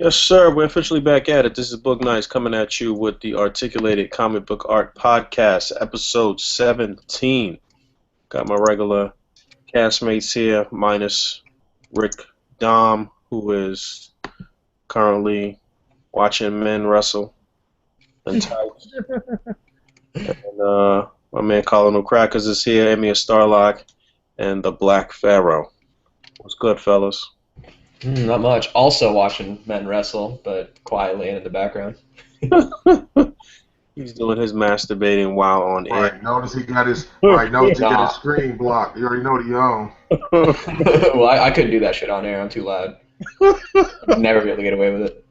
Yes, sir. We're officially back at it. This is Boog Nights coming at you with the Articulated Comic Book Art Podcast, episode 17. Got my regular castmates here, minus Rick Dom, who is currently watching men wrestle and tights. And my man Colonel Crackers is here, Emiya Starlock, and the Black Pharaoh. What's good, fellas? Not much. Also watching men wrestle, but quietly and in the background. He's doing his masturbating while on air. Right, notice he got his he got his screen blocked. You already know what he on. Well, I couldn't do that shit on air. I'm too loud. I'd never be able to get away with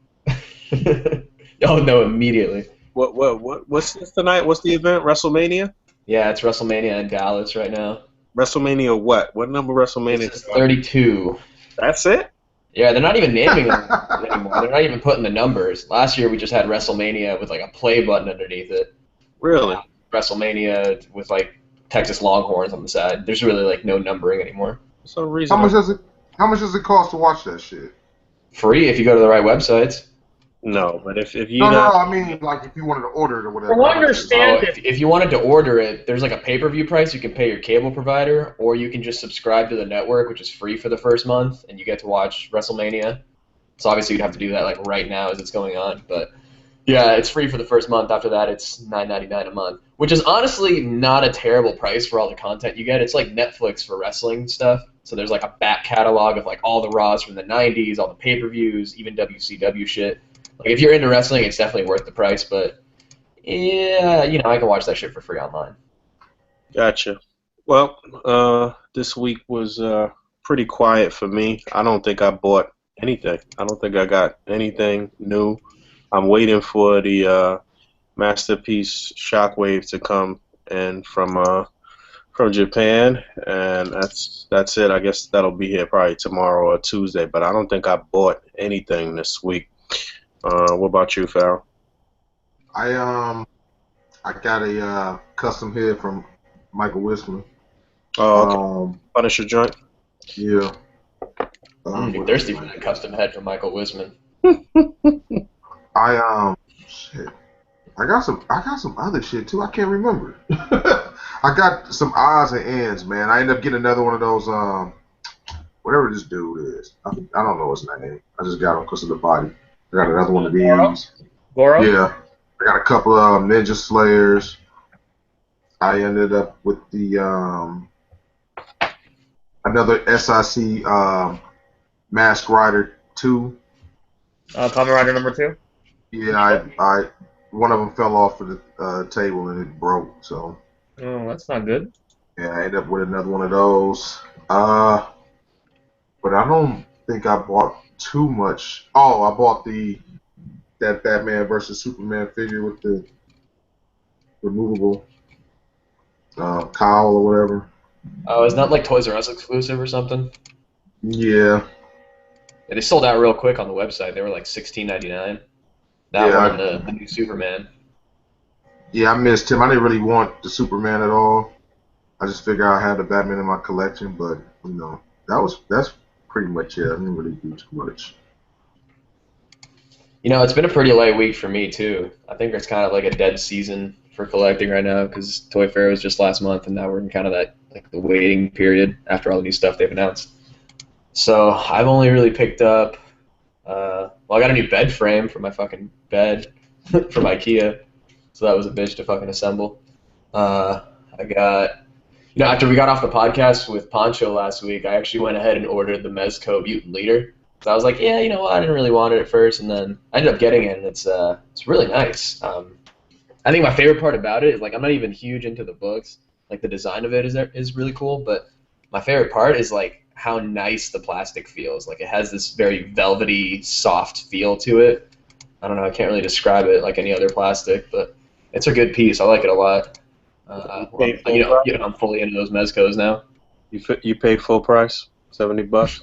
it. Oh no! Immediately. What's this tonight? What's the event? WrestleMania? Yeah, it's WrestleMania in Dallas right now. WrestleMania what? What number WrestleMania? It's 32. That's it? Yeah, they're not even naming them anymore. They're not even putting the numbers. Last year we just had WrestleMania with like a play button underneath it. Really? WrestleMania with like Texas Longhorns on the side. There's really like no numbering anymore. For some reason. How much does it cost to watch that shit? Free if you go to the right websites. No, but if you No, I mean like if you wanted to order it or whatever. I understand it. If you wanted to order it, there's like a pay-per-view price. You can pay your cable provider, or you can just subscribe to the network, which is free for the first month, and you get to watch WrestleMania. So obviously you'd have to do that like right now as it's going on, but yeah, it's free for the first month. After that, it's $9.99 a month, which is honestly not a terrible price for all the content you get. It's like Netflix for wrestling stuff. So there's like a back catalog of like all the Raws from the 90s, all the pay-per-views, even WCW shit. Like, if you're into wrestling, it's definitely worth the price, but, yeah, you know, I can watch that shit for free online. Gotcha. Well, this week was pretty quiet for me. I don't think I bought anything. I don't think I got anything new. I'm waiting for the Masterpiece Shockwave to come in from Japan, and that's it. I guess that'll be here probably tomorrow or Tuesday, but I don't think I bought anything this week. What about you, Pharaoh? I got a custom head from Michael Wisman. Oh, okay. Punisher joint? Yeah. You're thirsty for that custom head from Michael Wisman. Shit. I got some other shit too. I can't remember. I got some odds and ends, man. I ended up getting another one of those whatever this dude is. I don't know his name. I just got him because of the body. I got another one of these. Goro? Yeah. I got a couple of Ninja Slayers. I ended up with the another SIC Mask Rider 2. Kamen Rider number 2? Yeah, I one of them fell off of the table and it broke. So. Oh, that's not good. Yeah, I ended up with another one of those. But I don't think I bought too much. Oh, I bought that Batman versus Superman figure with the removable cowl or whatever. Oh, isn't that like Toys R Us exclusive or something? Yeah. Yeah, they sold out real quick on the website. They were like $16.99. That one and the new Superman. Yeah, I missed him. I didn't really want the Superman at all. I just figured I had the Batman in my collection, but you know, that's pretty much it. I didn't really do too much. You know, it's been a pretty light week for me too. I think it's kind of like a dead season for collecting right now because Toy Fair was just last month, and now we're in kind of that like the waiting period after all the new stuff they've announced. So I've only really picked up. I got a new bed frame for my fucking bed from IKEA, so that was a bitch to fucking assemble. I got, you know, after we got off the podcast with Poncho last week, I actually went ahead and ordered the Mezco Mutant Leader. So I was like, yeah, you know what, I didn't really want it at first, and then I ended up getting it, and it's really nice. I think my favorite part about it is, like, I'm not even huge into the books. Like, the design of it is really cool, but my favorite part is, like, how nice the plastic feels. Like, it has this very velvety, soft feel to it. I don't know, I can't really describe it like any other plastic, but it's a good piece. I like it a lot. I'm fully into those Mezcos now. You paid full price? $70?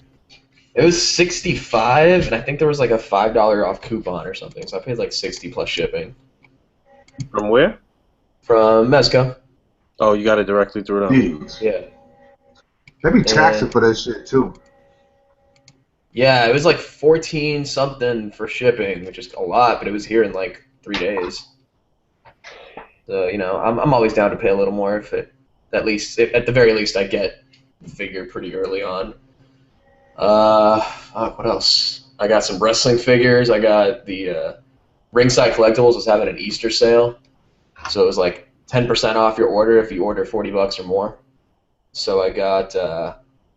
It was 65, and I think there was like a $5 off coupon or something, so I paid like 60 plus shipping. From where? From Mezco. Oh, you got it directly through them. Jeez. Yeah. They be taxing for that shit too. Yeah, it was like 14 something for shipping, which is a lot, but it was here in like 3 days. So, I'm always down to pay a little more if at the very least, I get the figure pretty early on. What else? I got some wrestling figures. I got the Ringside Collectibles was having an Easter sale, so it was like 10% off your order if you order $40 or more. So I got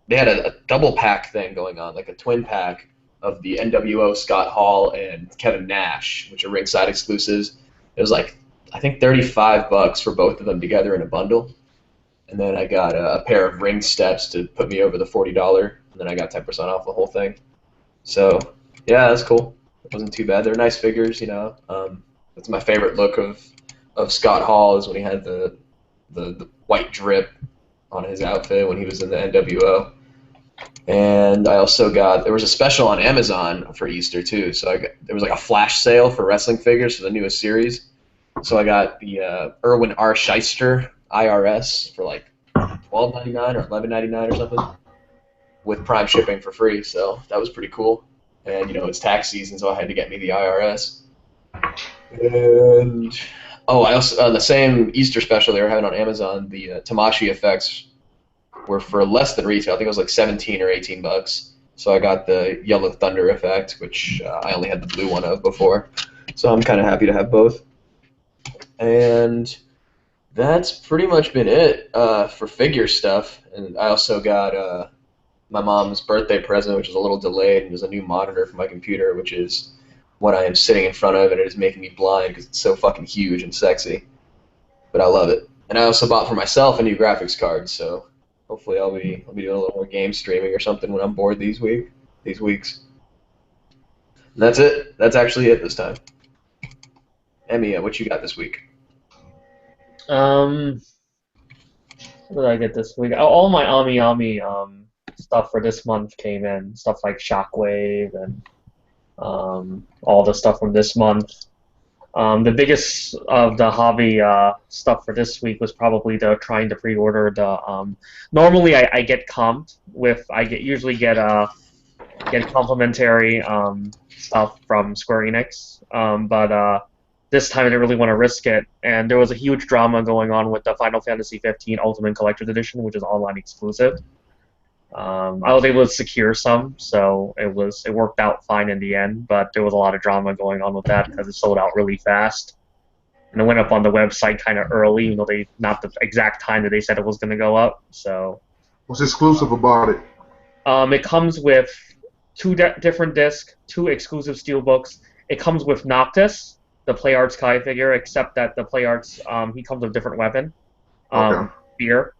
they had a double pack thing going on, like a twin pack of the NWO Scott Hall and Kevin Nash, which are Ringside exclusives. It was like I think $35 for both of them together in a bundle. And then I got a pair of ring steps to put me over the $40, and then I got 10% off the whole thing. So yeah, that's cool. It wasn't too bad. They're nice figures, That's my favorite look of Scott Hall is when he had the white drip on his outfit when he was in the NWO. And I also there was a special on Amazon for Easter too. So there was like a flash sale for wrestling figures for the newest series. So I got the Erwin R. Shyster IRS for like $12.99 or $11.99 or something, with Prime shipping for free. So that was pretty cool. And it's tax season, so I had to get me the IRS. And I also on the same Easter special they were having on Amazon, the Tamashi effects were for less than retail. I think it was like 17 or $18. So I got the Yellow Thunder effect, which I only had the blue one of before. So I'm kind of happy to have both. And that's pretty much been it for figure stuff. And I also got my mom's birthday present, which is a little delayed, and there's a new monitor for my computer, which is what I am sitting in front of, and it is making me blind because it's so fucking huge and sexy. But I love it. And I also bought for myself a new graphics card, so hopefully I'll be doing a little more game streaming or something when I'm bored these weeks. And that's it. That's actually it this time. Emiya, what you got this week? What did I get this week? All my Ami stuff for this month came in. Stuff like Shockwave and all the stuff from this month. The biggest of the hobby stuff for this week was probably trying to pre-order the. Normally, I get comped with. Usually get complimentary stuff from Square Enix, but this time I didn't really want to risk it, and there was a huge drama going on with the Final Fantasy 15 Ultimate Collector's Edition, which is online exclusive. I was able to secure some, so it worked out fine in the end, but there was a lot of drama going on with that because it sold out really fast. And it went up on the website kind of early, even though not the exact time that they said it was going to go up. So what's exclusive about it? It comes with two different discs, two exclusive steelbooks. It comes with Noctis, the PlayArts Kai figure, except that the PlayArts, he comes with a different weapon, spear.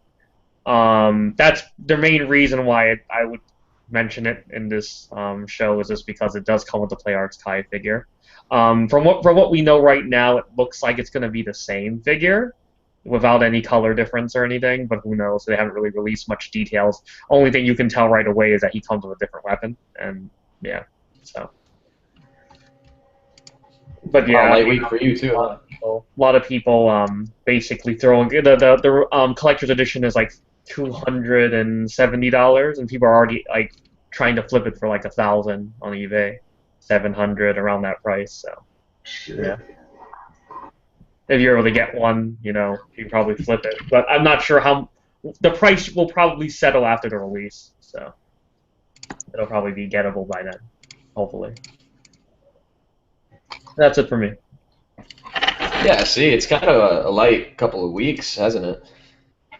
That's the main reason why I would mention it in this show, is just because it does come with the PlayArts Kai figure. From what we know right now, it looks like it's going to be the same figure without any color difference or anything, but who knows? They haven't really released much details. Only thing you can tell right away is that he comes with a different weapon, and yeah, so. But yeah, light week for you too. A lot of people basically throwing the collector's edition is like $270, and people are already like trying to flip it for like 1,000 on eBay, 700 around that price. So yeah, if you're able to get one, you can probably flip it. But I'm not sure how the price will probably settle after the release. So it'll probably be gettable by then, hopefully. That's it for me. Yeah, see, it's kind of a light couple of weeks, hasn't it?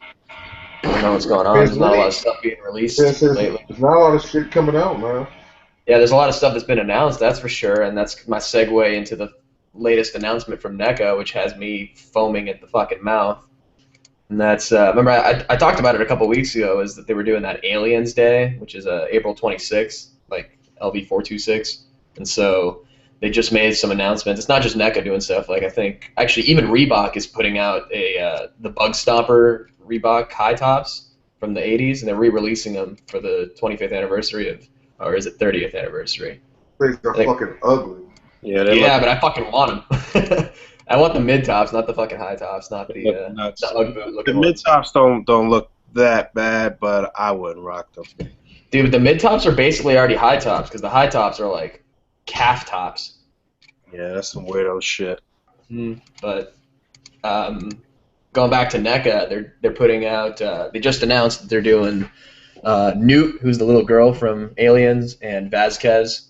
I don't know what's going on. There's not a lot of stuff being released lately. There's not a lot of shit coming out, man. Yeah, there's a lot of stuff that's been announced, that's for sure, and that's my segue into the latest announcement from NECA, which has me foaming at the fucking mouth. And that's, remember, I talked about it a couple of weeks ago, is that they were doing that Aliens Day, which is April 26th, like LV426, and so they just made some announcements. It's not just NECA doing stuff. Like I think actually even Reebok is putting out the Bug Stomper Reebok high tops from the 80s, and they're re-releasing them for the 25th anniversary or is it 30th anniversary? Things are fucking ugly. Yeah, but I fucking want them. I want the mid tops, not the fucking high tops, not the Ugg boot looking The mid tops don't look that bad, but I wouldn't rock them. Dude, the mid tops are basically already high tops because the high tops are like calf tops. Yeah, that's some weirdo shit. But going back to NECA, they're putting out. They just announced that they're doing Newt, who's the little girl from Aliens, and Vasquez,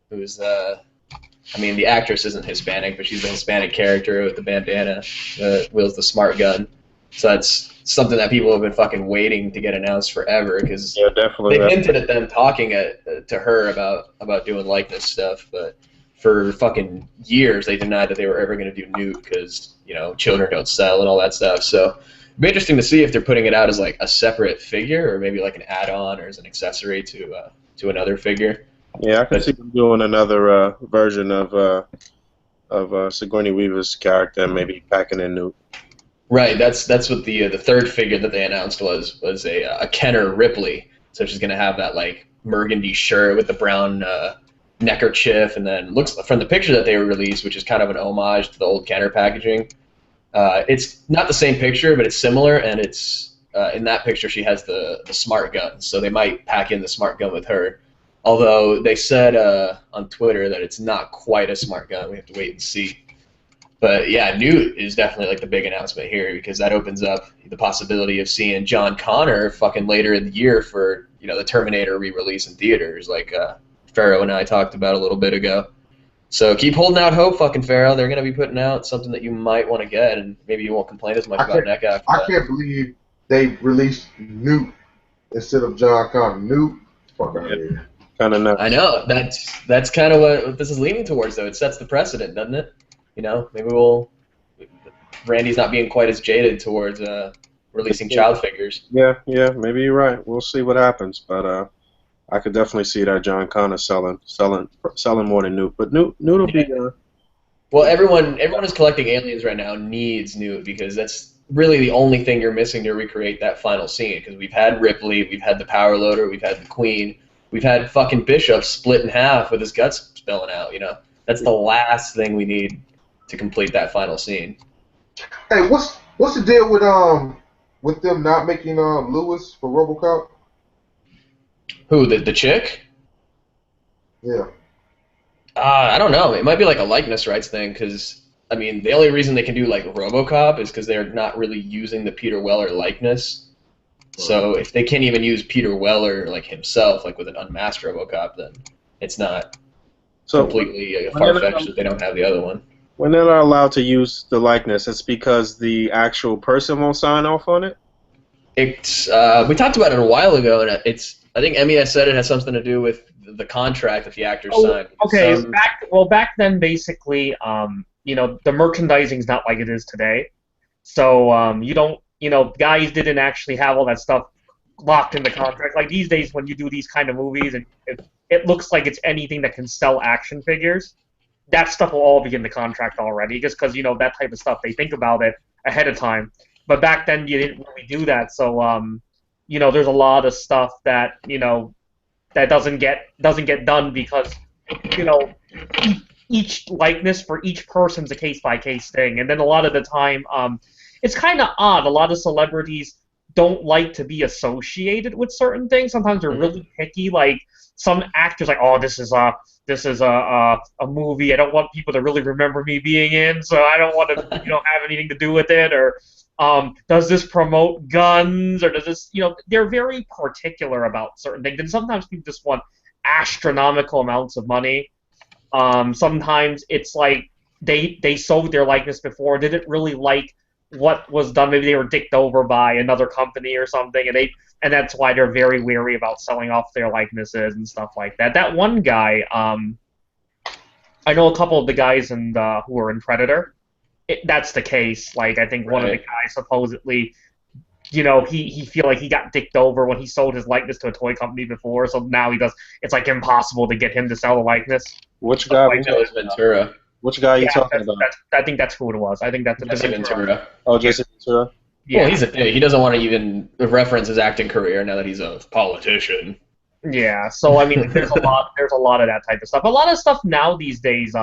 who's I mean, the actress isn't Hispanic, but she's the Hispanic character with the bandana that wields the smart gun. So that's something that people have been fucking waiting to get announced forever because Yeah, definitely. they've hinted at them talking to her about doing likeness stuff, but for fucking years they denied that they were ever going to do Newt because children don't sell and all that stuff. So it'd be interesting to see if they're putting it out as like a separate figure or maybe like an add-on or as an accessory to another figure. Yeah, I could see them doing another version of Sigourney Weaver's character and maybe packing in Newt. Right, that's what the third figure that they announced was a Kenner Ripley. So she's gonna have that like burgundy shirt with the brown neckerchief, and then looks from the picture that they released, which is kind of an homage to the old Kenner packaging. It's not the same picture, but it's similar, and it's in that picture she has the smart gun, so they might pack in the smart gun with her. Although they said on Twitter that it's not quite a smart gun, we have to wait and see. But yeah, Newt is definitely like the big announcement here because that opens up the possibility of seeing John Connor fucking later in the year for the Terminator re-release in theaters, like Pharaoh and I talked about a little bit ago. So keep holding out hope, fucking Pharaoh. They're gonna be putting out something that you might want to get, and maybe you won't complain as much about NECA after I that. can't believe they released Newt instead of John Connor. Newt, fuck out of here. Kind of nuts. I know that's kind of what this is leaning towards, though. It sets the precedent, doesn't it? Maybe Randy's not being quite as jaded towards releasing child figures. Yeah, maybe you're right. We'll see what happens, but I could definitely see that John Connor selling more than Newt. But Newt will be. Well, everyone who's collecting Aliens right now needs Newt because that's really the only thing you're missing to recreate that final scene. Because we've had Ripley, we've had the Power Loader, we've had the Queen, we've had fucking Bishop split in half with his guts spilling out. That's the last thing we need to complete that final scene. Hey, what's the deal with them not making Lewis for RoboCop? Who, the chick? Yeah. I don't know. It might be like a likeness rights thing because I mean the only reason they can do like RoboCop is because they're not really using the Peter Weller likeness. So if they can't even use Peter Weller like himself, like with an unmasked RoboCop, then it's not completely far-fetched that they don't have the other one. When they're not allowed to use the likeness, it's because the actual person won't sign off on it? We talked about it a while ago, and I think Emiya said it has something to do with the contract that the actors signed. Okay, back then, basically, the merchandising's not like it is today. So you don't, guys didn't actually have all that stuff locked in the contract. Like these days, when you do these kind of movies, and it looks like it's anything that can sell action figures. That stuff will all be in the contract already, just because that type of stuff they think about it ahead of time. But back then you didn't really do that, so there's a lot of stuff that that doesn't get done because each likeness for each person's a case by case thing, and then a lot of the time it's kind of odd. A lot of celebrities don't like to be associated with certain things. Sometimes they're really picky, like some actors like, oh, this is a movie I don't want people to really remember me being in, so I don't want to have anything to do with it, or does this promote guns, or does this they're very particular about certain things, and sometimes people just want astronomical amounts of money. Sometimes it's like they sold their likeness before, didn't really like what was done, maybe they were dicked over by another company or something, and that's why they're very wary about selling off their likenesses and stuff like that. That one guy, I know a couple of the guys who were in Predator. That's the case. Like, I think one of the guys supposedly, he feel like he got dicked over when he sold his likeness to a toy company before, so now it's like impossible to get him to sell the likeness. Which guy? Ventura. Which guy are you talking about? I think that's who it was. I think that's Jesse Ventura. Oh, Jesse Ventura. Yeah. Well, he's he doesn't want to even reference his acting career now that he's a politician. Yeah, so I mean, there's a lot of that type of stuff. A lot of stuff now these days,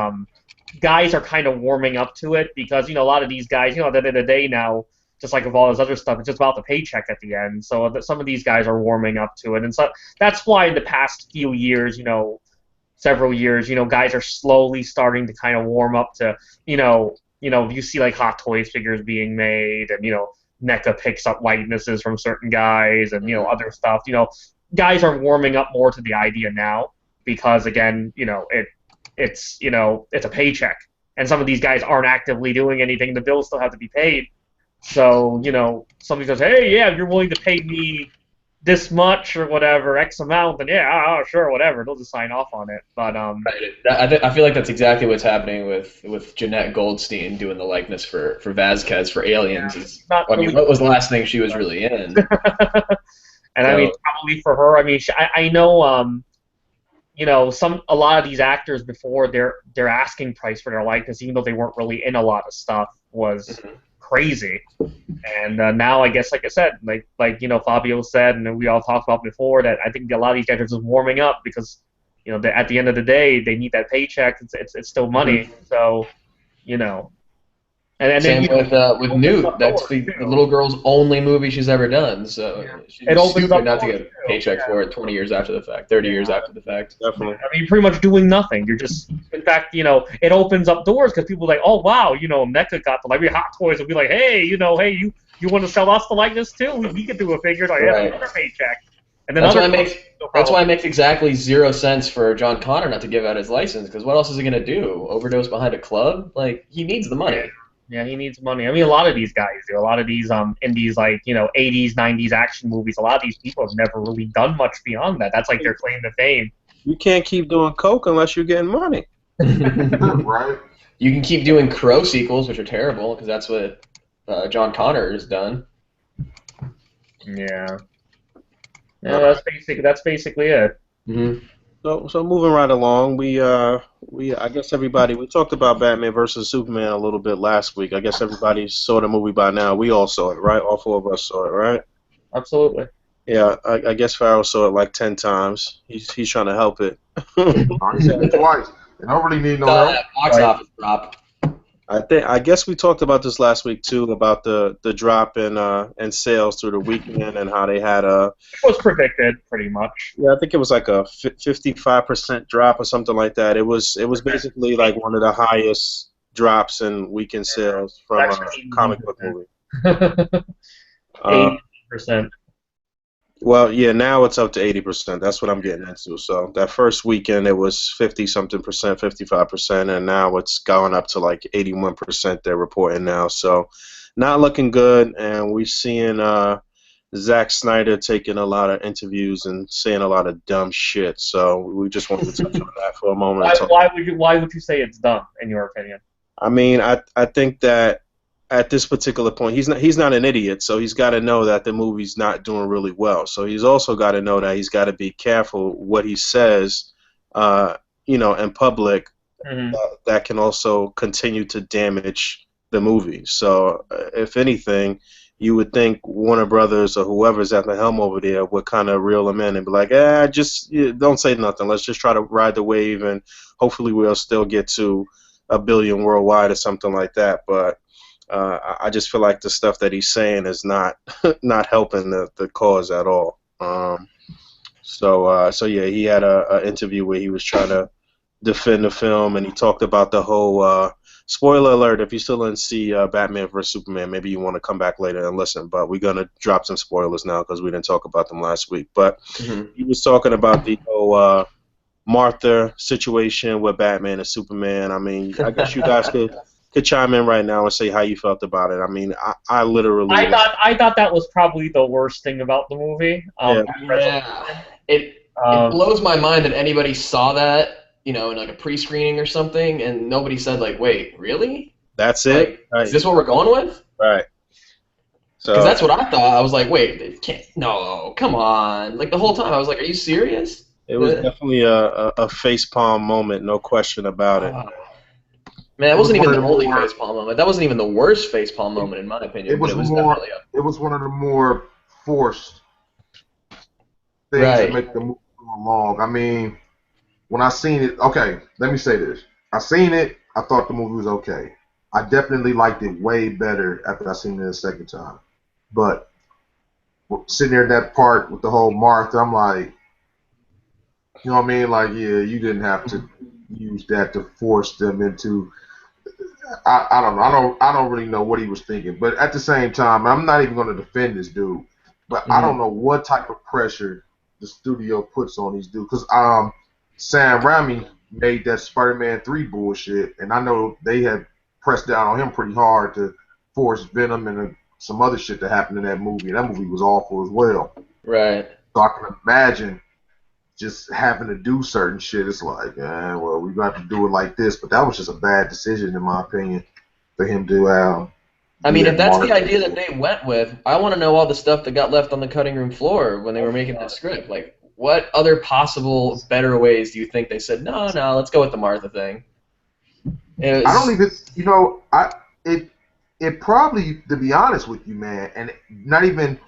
guys are kind of warming up to it because a lot of these guys, at the end of the day now, just like with all this other stuff, it's just about the paycheck at the end. So some of these guys are warming up to it, and so that's why in the past few years, several years, guys are slowly starting to kind of warm up to, you see like Hot Toys figures being made, and NECA picks up likenesses from certain guys, and other stuff. Guys are warming up more to the idea now because again, it's a paycheck, and some of these guys aren't actively doing anything. The bills still have to be paid. So, somebody says, hey, yeah, if you're willing to pay me this much or whatever, X amount, then yeah, sure, whatever. They'll just sign off on it. But I feel like that's exactly what's happening with Jeanette Goldstein doing the likeness for Vasquez for Aliens. not I mean, really. what was the last thing she was really in? And I mean, probably for her, I mean, I know, a lot of these actors before their asking price for their likeness, even though they weren't really in a lot of stuff, was crazy. And now, I guess, like I said, like Fabio said, and we all talked about before, that I think a lot of these guys are just warming up because at the end of the day, they need that paycheck. It's still money, so And Same then, with Newt. That's the little girl's only movie she's ever done. So she's It opens stupid up not to get a doors, too. paycheck for it 20 years after the fact, 30 years after the fact. Definitely. I mean, you're pretty much doing nothing. You're just, in fact, it opens up doors because people are like, oh wow, NECA got the like Hot Toys will be like, hey, hey, you want to sell us the likeness too? We could do a figure like Right. another paycheck. And then That's why it makes exactly 0 sense for John Connor not to give out his license, because what else is he gonna do? Overdose behind a club? Like, he needs the money. Yeah, he needs money. I mean, a lot of these guys do. A lot of these indies, like 80s, 90s action movies. A lot of these people have never really done much beyond that. That's like their claim to fame. You can't keep doing coke unless you're getting money. Right. You can keep doing Crow sequels, which are terrible, because that's what John Connor has done. Yeah. Yeah, that's basically it. Mm-hmm. So moving right along, I guess everybody, we talked about Batman versus Superman a little bit last week. I guess everybody saw the movie by now. We all saw it, right? All four of us saw it, right? Absolutely. Yeah, I guess Pharaoh saw it like 10 times. He's trying to help it. I seen it twice. And I don't really need no help. Box office drop. I guess we talked about this last week too, about the drop in sales through the weekend and how they had It was predicted pretty much. I think it was like a 55% drop or something like that. It was basically like one of the highest drops in weekend sales from a comic book movie. 80%. Well, yeah, now it's up to 80%. That's what I'm getting into. So that first weekend it was 50-something percent, 55%, and now it's gone up to like 81%. They're reporting now. So not looking good, and we're seeing Zack Snyder taking a lot of interviews and saying a lot of dumb shit. So we just wanted to touch on that for a moment. Why would you say it's dumb, in your opinion? I mean, I think that at this particular point, he's not an idiot, so he's got to know that the movie's not doing really well. So he's also got to know that he's got to be careful what he says, in public. Mm-hmm. That can also continue to damage the movie. So if anything, you would think Warner Brothers or whoever's at the helm over there would kind of reel him in and be like, just don't say nothing. Let's just try to ride the wave, and hopefully we'll still get to 1 billion worldwide or something like that. But I just feel like the stuff that he's saying is not not helping the cause at all. So yeah, he had a interview where he was trying to defend the film, and he talked about the whole spoiler alert. If you still didn't see Batman vs Superman, maybe you want to come back later and listen. But we're gonna drop some spoilers now because we didn't talk about them last week. But he was talking about the whole Martha situation with Batman and Superman. I mean, I guess you guys could chime in right now and say how you felt about it. I mean, I literally. I thought that was probably the worst thing about the movie. It blows my mind that anybody saw that, in like a pre-screening or something, and nobody said like, "Wait, really? That's it? Like, right. Is this what we're going with?" Right. Because that's what I thought. I was like, "Wait, they can't. No, come on!" Like the whole time, I was like, "Are you serious?" It was definitely a facepalm moment, no question about it. Man, that wasn't even the only facepalm moment. That wasn't even the worst facepalm moment, in my opinion. It was definitely it was one of the more forced things that make the movie go along. I mean, when I seen it, okay, let me say this. I seen it, I thought the movie was okay. I definitely liked it way better after I seen it the second time. But sitting there in that part with the whole Martha, I'm like, you know what I mean? Like, yeah, you didn't have to use that to force them into. I don't know. I don't really know what he was thinking. But at the same time, I'm not even going to defend this dude. But I don't know what type of pressure the studio puts on these dudes. Because Sam Raimi made that Spider-Man 3 bullshit, and I know they had pressed down on him pretty hard to force Venom and some other shit to happen in that movie. And that movie was awful as well. Right. So I can imagine just having to do certain shit. It's like, well, we're going to have to do it like this. But that was just a bad decision, in my opinion, for him to I mean, if that's the Marvel. idea that they went with, I want to know all the stuff that got left on the cutting room floor when they were making that script. Like, what other possible better ways do you think they said, no, let's go with the Martha thing? I don't even, it probably, to be honest with you, man, and not even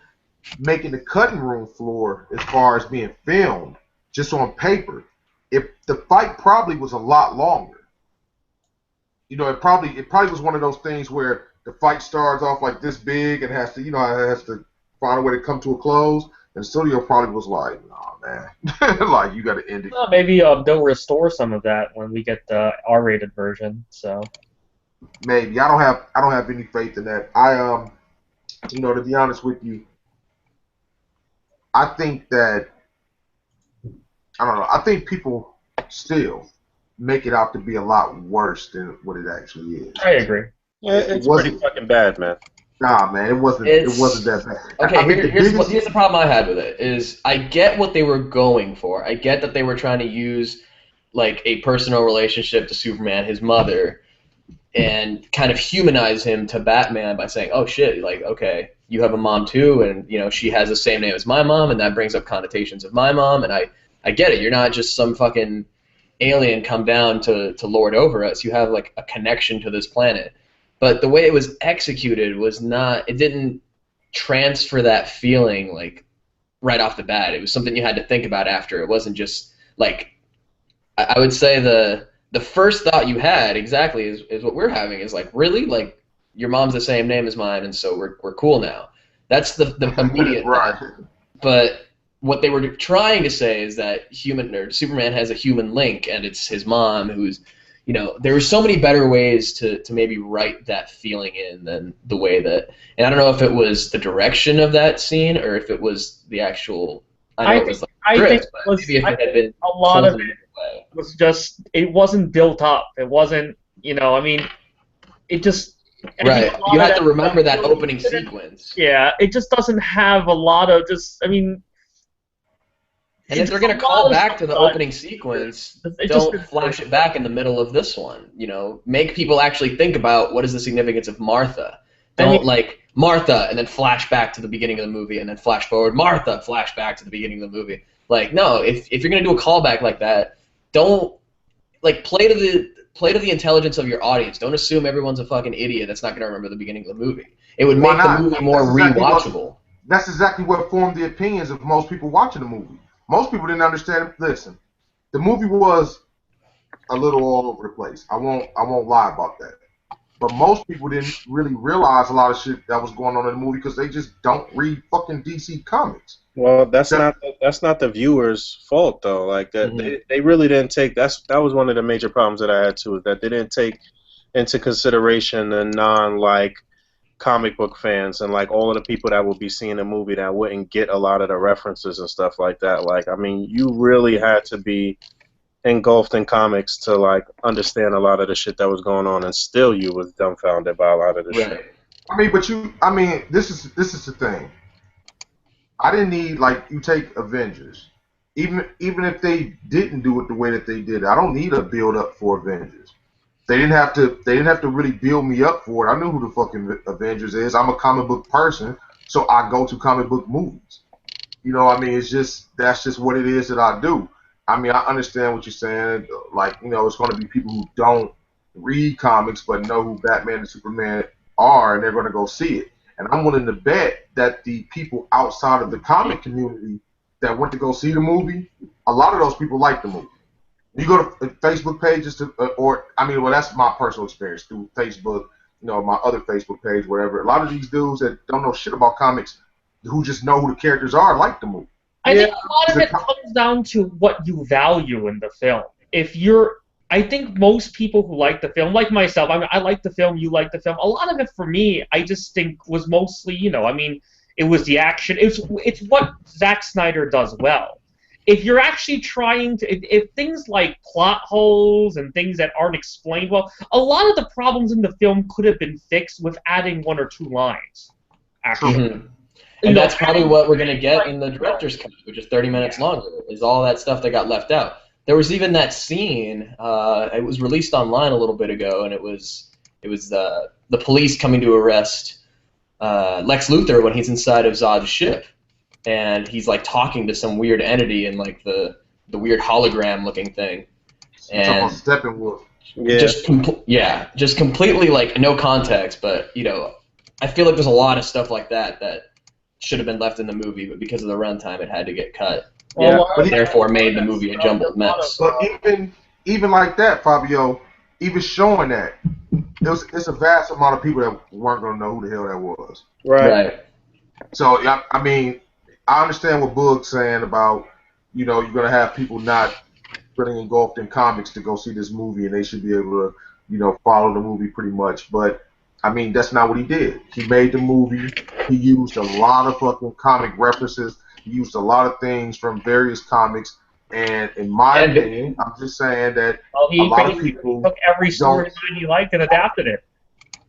making the cutting room floor as far as being filmed, just on paper, if the fight probably was a lot longer. It probably was one of those things where the fight starts off like this big and has to, it has to find a way to come to a close. And the studio probably was like, nah, man, like you got to end it. Well, maybe they'll restore some of that when we get the R-rated version. So maybe I don't have any faith in that. To be honest with you, I think that I don't know. I think people still make it out to be a lot worse than what it actually is. I agree. Yeah, it's pretty fucking bad, man. Nah, man, it wasn't that bad. Okay, here's the problem I had with it is I get what they were going for. I get that they were trying to use like a personal relationship to Superman, his mother, and kind of humanize him to Batman by saying, oh shit, like, okay, you have a mom too, and she has the same name as my mom, and that brings up connotations of my mom, and I get it. You're not just some fucking alien come down to lord over us. You have like a connection to this planet. But the way it was executed was not, it didn't transfer that feeling like right off the bat. It was something you had to think about after. It wasn't just like, I would say the first thought you had exactly is what we're having is like, really? Like, your mom's the same name as mine, and so we're cool now. That's the immediate right. thought. But what they were trying to say is that Superman has a human link, and it's his mom who's, there were so many better ways to maybe write that feeling in than the way that, and I don't know if it was the direction of that scene or if it was the actual, I think maybe if it had been a lot of it way. was just, it wasn't built up. It wasn't, it just... Right, you have to remember that opening sequence. Yeah, it just doesn't have a lot of and if they're going to call back to the opening sequence, don't flash it back in the middle of this one. Make people actually think about what is the significance of Martha. Don't like Martha and then flash back to the beginning of the movie and then flash forward Martha, flash back to the beginning of the movie. Like, no, if you're going to do a callback like that, don't like play to the intelligence of your audience. Don't assume everyone's a fucking idiot that's not going to remember the beginning of the movie. It would make the movie more rewatchable. That's exactly what formed the opinions of most people watching the movie. Most people didn't understand it. Listen, the movie was a little all over the place. I won't lie about that. But most people didn't really realize a lot of shit that was going on in the movie because they just don't read fucking DC comics. Well, that's not the viewers' fault though. Like that, they really didn't take. That was one of the major problems that I had too. Is that they didn't take into consideration the comic book fans and like all of the people that would be seeing the movie that wouldn't get a lot of the references and stuff like that. Like, I mean, you really had to be engulfed in comics to like understand a lot of the shit that was going on, and still you was dumbfounded by a lot of the shit. I mean, this is the thing. I didn't need, like, you take Avengers, even if they didn't do it the way that they did. I don't need a build up for Avengers. They didn't have to really build me up for it. I knew who the fucking Avengers is. I'm a comic book person, so I go to comic book movies. I mean, that's just what it is that I do. I mean, I understand what you're saying. Like, it's going to be people who don't read comics but know who Batman and Superman are, and they're going to go see it. And I'm willing to bet that the people outside of the comic community that went to go see the movie, a lot of those people like the movie. You go to Facebook pages that's my personal experience through Facebook my other Facebook page, whatever. A lot of these dudes that don't know shit about comics, who just know who the characters are, like the movie. I think a lot of it comes down to what you value in the film. I think most people who like the film, like myself, I like the film, you like the film. A lot of it for me, I just think was mostly, it was the action. It's what Zack Snyder does well. If you're actually trying to, if things like plot holes and things that aren't explained well, a lot of the problems in the film could have been fixed with adding 1 or 2 lines, actually. Mm-hmm. And that's probably what we're going to get in the director's cut, which is 30 minutes longer, is all that stuff that got left out. There was even that scene, it was released online a little bit ago, and it was the police coming to arrest Lex Luthor when he's inside of Zod's ship. And he's like talking to some weird entity in like the weird hologram-looking thing. And Steppenwolf. Yeah. Just completely like no context, but I feel like there's a lot of stuff like that should have been left in the movie, but because of the runtime, it had to get cut. Yeah, but therefore made the movie a jumbled mess. But even like that, Fabio, even showing that, it's a vast amount of people that weren't gonna know who the hell that was. Right. So I mean, I understand what Boog's saying about you're gonna have people not really engulfed in comics to go see this movie, and they should be able to follow the movie pretty much. But I mean, that's not what he did. He made the movie. He used a lot of fucking comic references. He used a lot of things from various comics. And in my opinion, I'm just saying that a lot of people took every storyline he liked and adapted it.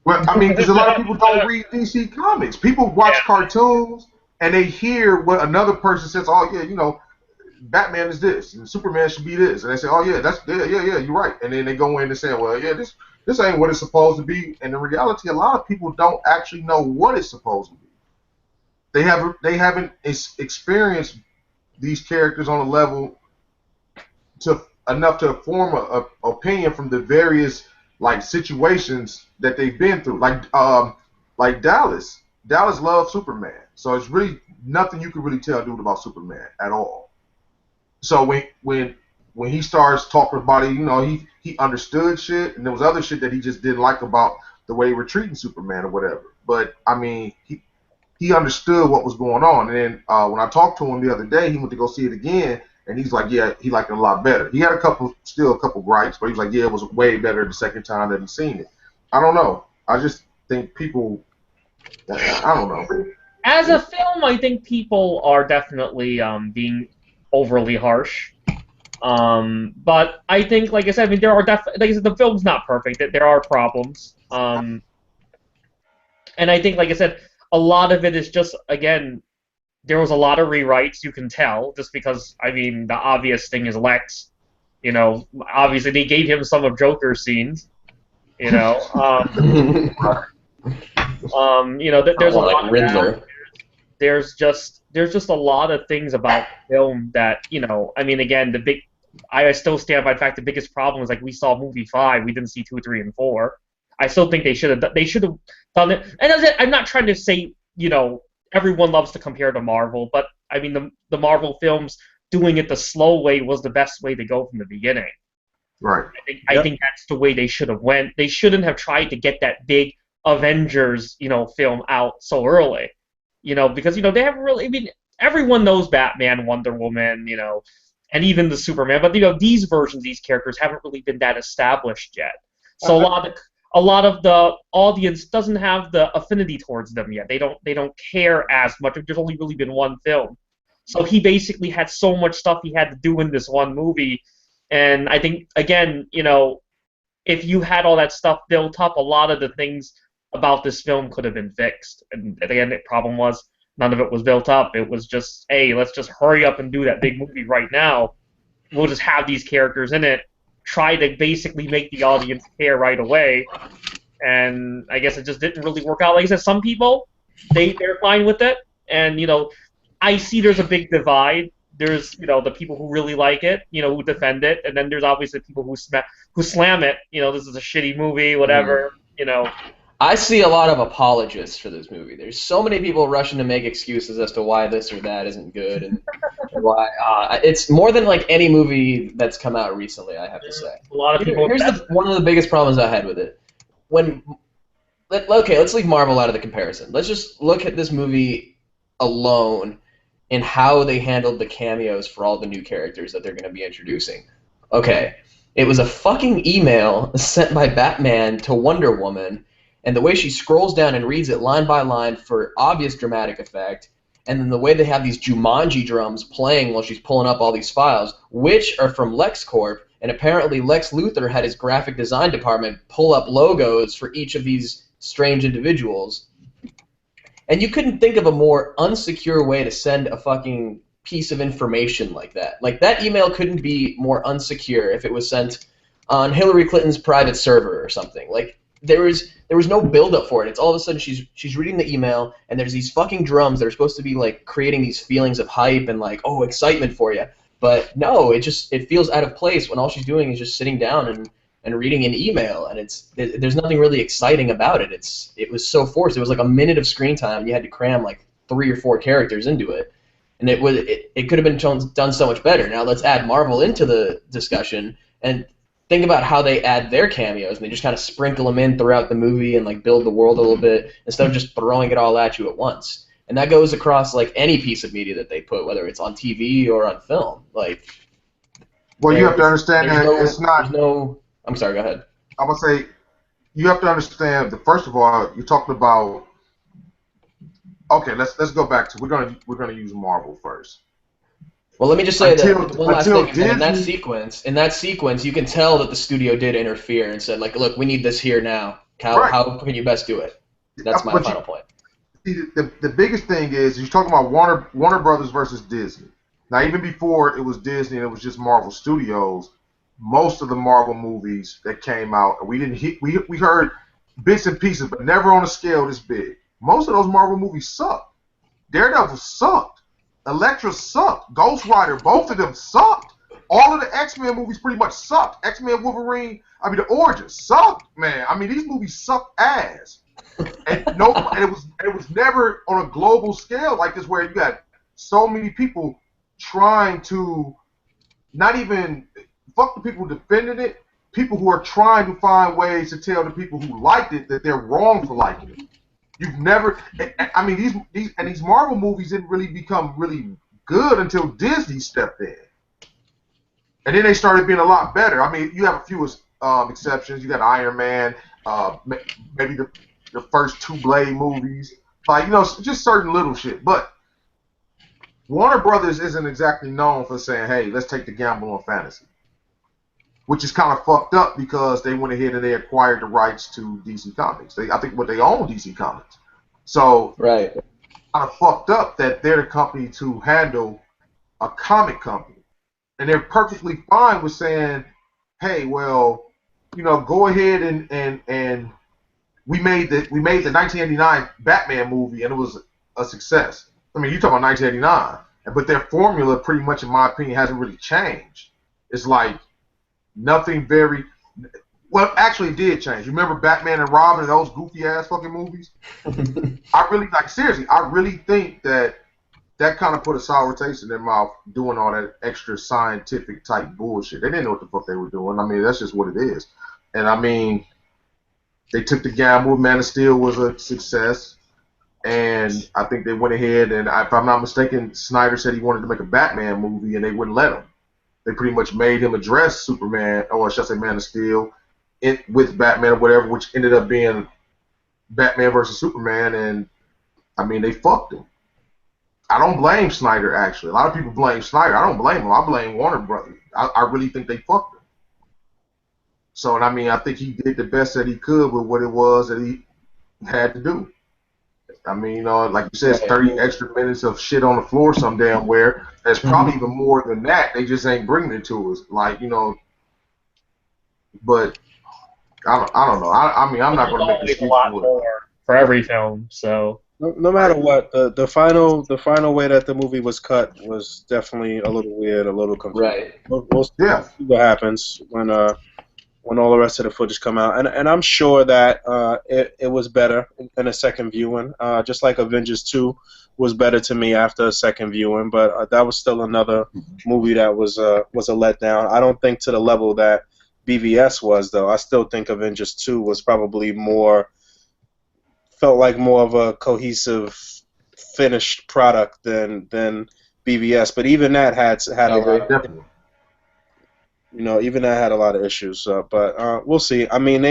Well, I mean, because a lot of people don't read DC comics. People watch cartoons and they hear what another person says. Oh yeah, Batman is this, and Superman should be this, and they say, oh yeah, you're right. And then they go in and say, well, yeah, this ain't what it's supposed to be. And in reality, a lot of people don't actually know what it's supposed to be. They haven't experienced these characters on a level enough to form a opinion from the various like situations that they've been through. Like Dallas loves Superman, so it's really nothing you can really tell a dude about Superman at all. So when he starts talking about it, he understood shit, and there was other shit that he just didn't like about the way we're treating Superman or whatever. But I mean, he understood what was going on. And then when I talked to him the other day, he went to go see it again, and he's like, yeah, he liked it a lot better. He had a couple gripes, but he was like, yeah, it was way better the second time that he's seen it. I don't know. I just think people, I don't know. As a film, I think people are definitely being overly harsh. But I think, like I said, there are the film's not perfect. There are problems. And I think, like I said, a lot of it is just, again, there was a lot of rewrites, you can tell, just because, I mean, the obvious thing is Lex. Obviously they gave him some of Joker's scenes. There's a lot of Riddler. There's just a lot of things about film that, I mean, again, I still stand by the fact the biggest problem is, like, we saw movie 5, we didn't see 2, 3, and 4. I still think they should have done it. And I'm not trying to say, everyone loves to compare to Marvel, but I mean, the Marvel films doing it the slow way was the best way to go from the beginning. Right. I think that's the way they should have went. They shouldn't have tried to get that big Avengers, film out so early. Because they haven't really. I mean, everyone knows Batman, Wonder Woman, and even the Superman. But these versions, these characters haven't really been that established yet. So a lot of the audience doesn't have the affinity towards them yet. They don't care as much. There's only really been one film, so he basically had so much stuff he had to do in this one movie. And I think, again, if you had all that stuff built up, a lot of the things about this film could have been fixed. And again, the problem was none of it was built up. It was just, hey, let's just hurry up and do that big movie right now. We'll just have these characters in it, try to basically make the audience care right away. And I guess it just didn't really work out. Like I said, some people, they're fine with it. And, I see there's a big divide. There's, the people who really like it, who defend it, and then there's obviously people who slam it. This is a shitty movie, whatever. I see a lot of apologists for this movie. There's so many people rushing to make excuses as to why this or that isn't good, and why it's more than like any movie that's come out recently. I have to say. A lot of people. Here's one of the biggest problems I had with it. When Okay, let's leave Marvel out of the comparison. Let's just look at this movie alone and how they handled the cameos for all the new characters that they're going to be introducing. Okay, it was a fucking email sent by Batman to Wonder Woman, and the way she scrolls down and reads it line by line for obvious dramatic effect, and then the way they have these Jumanji drums playing while she's pulling up all these files, which are from LexCorp, and apparently Lex Luthor had his graphic design department pull up logos for each of these strange individuals. And you couldn't think of a more unsecure way to send a fucking piece of information like that. Like, that email couldn't be more unsecure if it was sent on Hillary Clinton's private server or something. Like, there was no build-up for it. It's all of a sudden she's reading the email, and there's these fucking drums that are supposed to be, like, creating these feelings of hype and, like, oh, excitement for you. But no, it feels out of place when all she's doing is just sitting down and reading an email, and there's nothing really exciting about it. It was so forced. It was like a minute of screen time, and you had to cram like 3 or 4 characters into it, and it could have been done so much better. Now let's add Marvel into the discussion and think about how they add their cameos, and they just kind of sprinkle them in throughout the movie and like build the world a little bit instead of just throwing it all at you at once. And that goes across like any piece of media that they put, whether it's on TV or on film. Like, well, you have to understand that it's not. I'm sorry. Go ahead. I'm gonna say you have to understand that first of all, you're talking about. Okay, let's go back to we're gonna use Marvel first. Well, let me just say that one last thing. Disney, in that sequence, you can tell that the studio did interfere and said, like, look, we need this here now. How can you best do it? That's my final point. The biggest thing is you're talking about Warner Brothers versus Disney. Now, even before it was Disney and it was just Marvel Studios, most of the Marvel movies that came out, we heard bits and pieces, but never on a scale this big. Most of those Marvel movies sucked. Daredevil sucked. Elektra sucked. Ghost Rider, both of them sucked. All of the X-Men movies pretty much sucked. X-Men, Wolverine, the Origins sucked, man. These movies sucked ass. And it was never on a global scale like this where you got so many people trying to not even fuck the people defending it, people who are trying to find ways to tell the people who liked it that they're wrong for liking it. You've never, these Marvel movies didn't really become really good until Disney stepped in, and then they started being a lot better. You have a few exceptions. You got Iron Man, maybe the first 2 Blade movies, just certain little shit. But Warner Brothers isn't exactly known for saying, "Hey, let's take the gamble on fantasy," which is kind of fucked up because they went ahead and they acquired the rights to DC Comics. I think they own DC Comics. So right, kind of fucked up that they're the company to handle a comic company, and they're perfectly fine with saying, "Hey, well, go ahead and we made the 1989 Batman movie and it was a success." You talk about 1989, but their formula pretty much, in my opinion, hasn't really changed. It's like nothing very. Well, actually, it did change. You remember Batman and Robin and those goofy ass fucking movies? Seriously, I really think that kind of put a sour taste in their mouth doing all that extra scientific type bullshit. They didn't know what the fuck they were doing. That's just what it is. And they took the gamble. Man of Steel was a success. And I think they went ahead and, if I'm not mistaken, Snyder said he wanted to make a Batman movie and they wouldn't let him. They pretty much made him address Superman, or should I say Man of Steel, with Batman or whatever, which ended up being Batman versus Superman, and they fucked him. I don't blame Snyder, actually. A lot of people blame Snyder. I don't blame him. I blame Warner Brothers. I really think they fucked him. So, I think he did the best that he could with what it was that he had to do. Like you said, it's 30 extra minutes of shit on the floor some damn where. There's probably even more than that. They just ain't bringing it to us. But I don't know. I'm not going to make excuses. A lot more for every film, so. No matter what, the final way that the movie was cut was definitely a little weird, a little confusing. Right. We'll see what happens when all the rest of the footage come out, and I'm sure that it was better in a second viewing, just like Avengers 2 was better to me after a second viewing, but that was still another movie that was a letdown. I don't think to the level that BVS was, though. I still think Avengers 2 was probably more felt like more of a cohesive, finished product than BVS. But even that had I a agree. lot of, Definitely. even that had a lot of issues. But we'll see. I mean,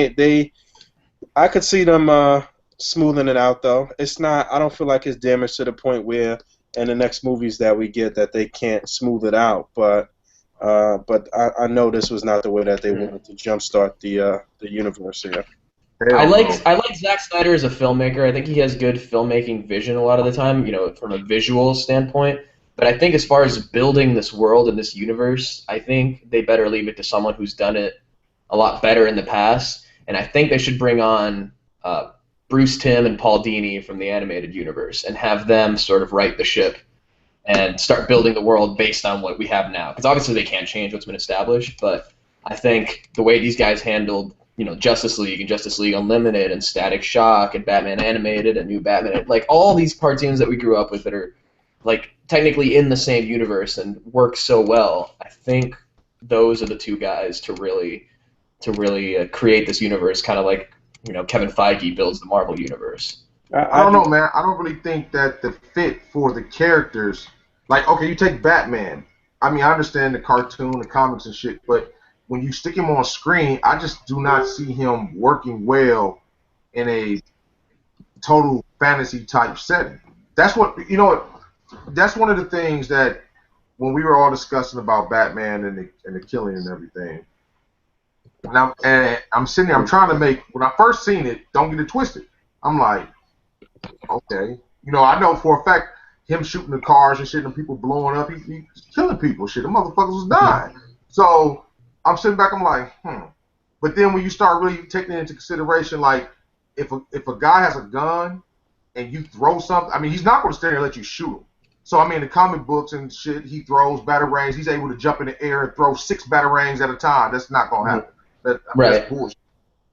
I could see them smoothing it out though. It's not. I don't feel like it's damaged to the point where in the next movies that we get that they can't smooth it out. But I know this was not the way that they wanted to jumpstart the universe here. Hell no. I like Zack Snyder as a filmmaker. I think he has good filmmaking vision a lot of the time, from a visual standpoint. But I think as far as building this world and this universe, I think they better leave it to someone who's done it a lot better in the past. And I think they should bring on Bruce Timm and Paul Dini from the animated universe and have them sort of right the ship and start building the world based on what we have now. Because obviously they can't change what's been established, but I think the way these guys handled Justice League and Justice League Unlimited and Static Shock and Batman Animated and New Batman, like all these cartoons that we grew up with that are like technically in the same universe and work so well. I think those are the two guys to really create this universe, kind of like Kevin Feige builds the Marvel universe. I don't know, man. I don't really think that the fit for the characters, like, okay, you take Batman. I mean, I understand the cartoon, the comics and shit, but when you stick him on screen, I just do not see him working well in a total fantasy type setting. That's what that's one of the things that when we were all discussing about Batman and the killing and everything. And I'm sitting there, I'm trying to make, when I first seen it, don't get it twisted. I'm like, okay. I know for a fact him shooting the cars and shit and people blowing up, he's killing people. Shit, the motherfuckers was dying. So I'm sitting back, I'm like, But then when you start really taking it into consideration, like, if a guy has a gun and you throw something, I mean, he's not going to stand there and let you shoot him. So, I mean, the comic books and shit, he throws batarangs. He's able to jump in the air and throw 6 batarangs at a time. That's not going to happen. That's bullshit.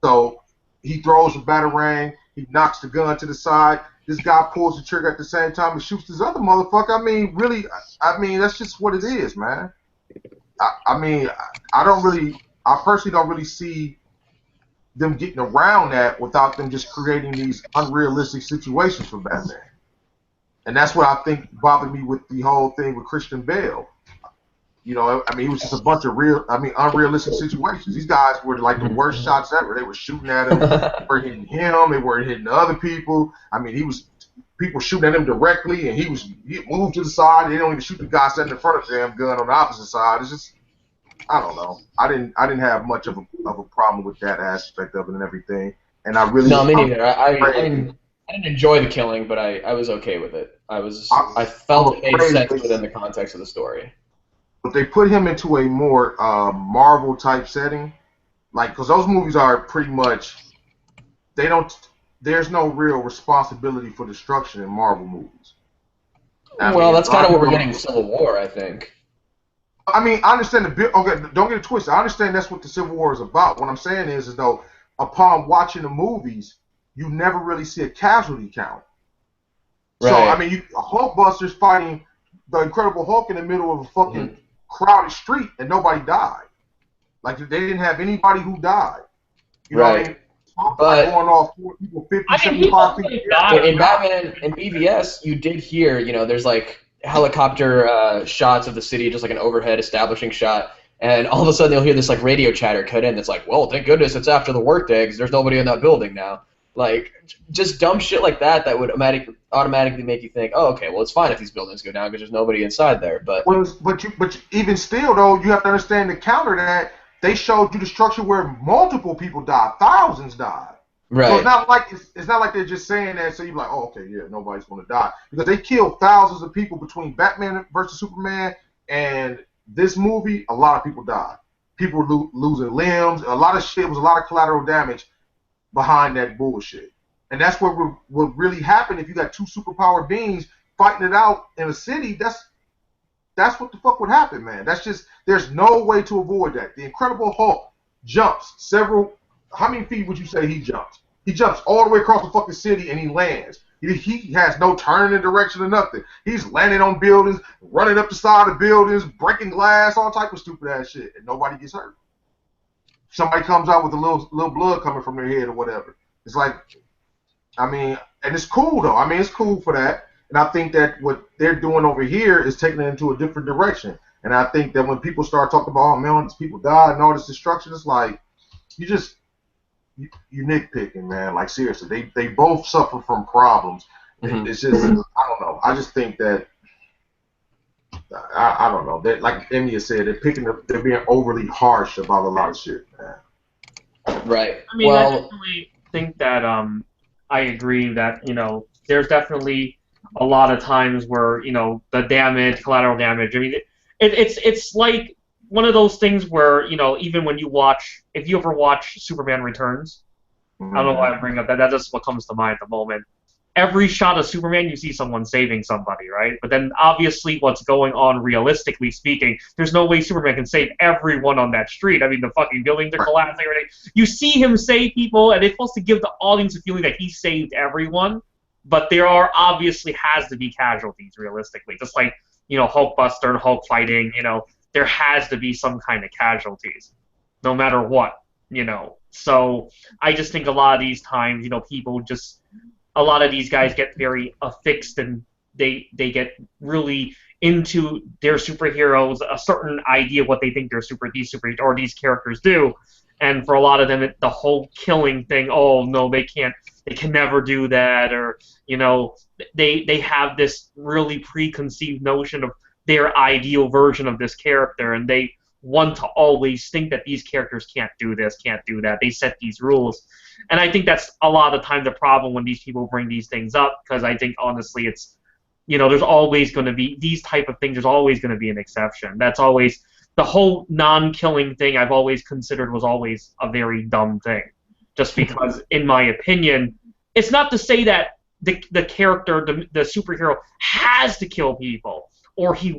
So he throws a batarang. He knocks the gun to the side. This guy pulls the trigger at the same time and shoots this other motherfucker. I mean, really, that's just what it is, man. I personally don't really see them getting around that without them just creating these unrealistic situations for Batman. And that's what I think bothered me with the whole thing with Christian Bale. It was just a bunch of unrealistic situations. These guys were like the worst shots ever. They were shooting at him, they were hitting him, they were hitting other people. I mean, people shooting at him directly, and he moved to the side. They don't even shoot the guy sitting in front of the damn gun on the opposite side. It's just, I don't know. I didn't have much of a problem with that aspect of it and everything. And I really me neither. I didn't enjoy the killing, but I was okay with it. I felt it made sense within the context of the story. But they put him into a more Marvel type setting, like, because those movies are pretty much, there's no real responsibility for destruction in Marvel movies. That's kind of what we're getting in Civil War, I think. I mean, I understand okay, don't get it twisted. I understand that's what the Civil War is about. What I'm saying is though, upon watching the movies, you never really see a casualty count. Right. So, I mean, Hulkbuster's fighting the Incredible Hulk in the middle of a fucking crowded street and nobody died. Like, they didn't have anybody who died. You know what I mean? But going off 4 people, 50, 75 people. In Batman and BVS, you did hear, there's like helicopter shots of the city, just like an overhead establishing shot, and all of a sudden you'll hear this like radio chatter cut in that's like, well, thank goodness it's after the workday because there's nobody in that building now. Like, just dumb shit like that would automatically make you think, oh, okay, well, it's fine if these buildings go down because there's nobody inside there. But even still, though, you have to understand the counter that they showed you the structure where multiple people died, thousands died. Right. So it's not like they're just saying that so you're like, oh, okay, yeah, nobody's going to die, because they killed thousands of people between Batman versus Superman and this movie. A lot of people died. People were losing limbs. A lot of shit was a lot of collateral damage behind that bullshit. And that's what really happened if you got 2 superpowered beings fighting it out in a city. That's what the fuck would happen, man. That's just, there's no way to avoid that. The Incredible Hulk jumps how many feet would you say he jumps? He jumps all the way across the fucking city and he lands. He has no turning direction or nothing. He's landing on buildings, running up the side of buildings, breaking glass, all type of stupid ass shit, and nobody gets hurt. Somebody comes out with a little blood coming from their head or whatever. It's like, I mean, and it's cool though. I mean, it's cool for that. And I think that what they're doing over here is taking it into a different direction. And I think that when people start talking about, oh man, all these people died and all this destruction, it's like you just you nitpicking, man. Like seriously, they both suffer from problems. Mhm. It's just I don't know. I just think that I don't know. That like Emiya said, they're being overly harsh about a lot of shit, man. Right. I mean, I Well, definitely think that I agree that there's definitely a lot of times where the damage, collateral damage. I mean, it's like one of those things where even when if you ever watch Superman Returns, I don't know why I bring up that. That's just what comes to mind at the moment. Every shot of Superman, you see someone saving somebody, right? But then obviously what's going on realistically speaking, there's no way Superman can save everyone on that street. I mean, the fucking buildings are collapsing, everything. You see him save people, and it's supposed to give the audience a feeling that he saved everyone, but there are obviously has to be casualties realistically. Just like, Hulkbuster and Hulk fighting, there has to be some kind of casualties,. Matter what. So I just think a lot of these times, people just a lot of these guys get very affixed and they get really into their superheroes, a certain idea of what they think these characters do, and for a lot of them, the whole killing thing. Oh no, they can never do that, or they have this really preconceived notion of their ideal version of this character, and they want to always think that these characters can't do this, can't do that. They set these rules. And I think that's a lot of the time the problem when these people bring these things up, because I think honestly it's, there's always going to be these type of things. There's always going to be an exception. That's always the whole non-killing thing. I've always considered was always a very dumb thing, just because, in my opinion, it's not to say that the character, the superhero, has to kill people or he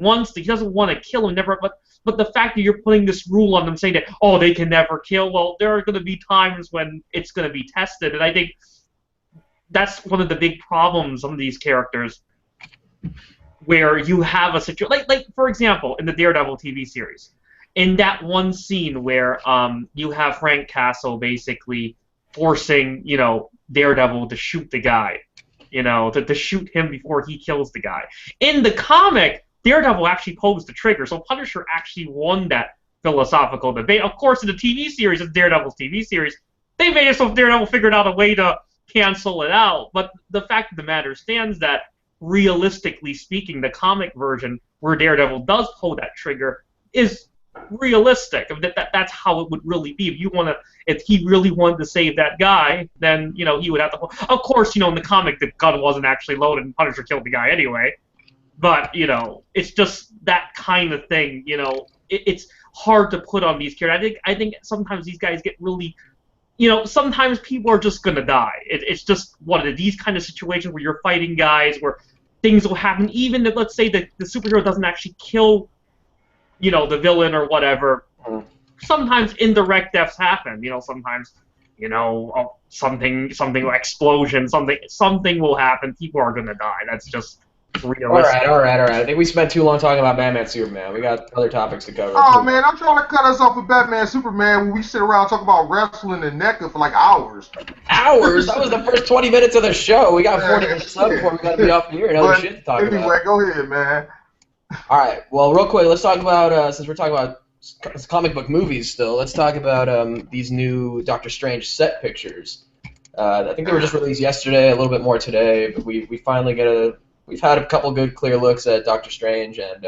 doesn't want to kill them, never, but the fact that you're putting this rule on them saying that, oh, they can never kill, well, there are going to be times when it's going to be tested, and I think that's one of the big problems of these characters, where you have a situation, like for example, in the Daredevil TV series, in that one scene where you have Frank Castle basically forcing, Daredevil to shoot the guy, to shoot him before he kills the guy. In the comic, Daredevil actually pulls the trigger, so Punisher actually won that philosophical debate. Of course, in the TV series, of Daredevil's TV series, they made it so Daredevil figured out a way to cancel it out. But the fact of the matter stands that, realistically speaking, the comic version where Daredevil does pull that trigger is realistic. That's how it would really be. If he really wanted to save that guy, then he would have to. Of course, in the comic the gun wasn't actually loaded and Punisher killed the guy anyway. But it's just that kind of thing. It's hard to put on these characters. I think sometimes these guys get really, sometimes people are just gonna die. It's just one of these kind of situations where you're fighting guys where things will happen. Even if, let's say, the superhero doesn't actually kill, the villain or whatever. Sometimes indirect deaths happen. Sometimes, something explosion, something will happen. People are gonna die. That's just realistic. All right. I think we spent too long talking about Batman, Superman. We got other topics to cover. Oh man, I'm trying to cut us off with Batman, Superman when we sit around talking about wrestling and NECA for like hours. Hours? That was the first 20 minutes of the show. We got 40 minutes left before we got to be off the air and other shit to talk about. Anyway, go ahead, man. All right. Well, real quick, let's talk about, since we're talking about comic book movies still, let's talk about these new Doctor Strange set pictures. I think they were just released yesterday, a little bit more today, but we finally we've had a couple good clear looks at Doctor Strange and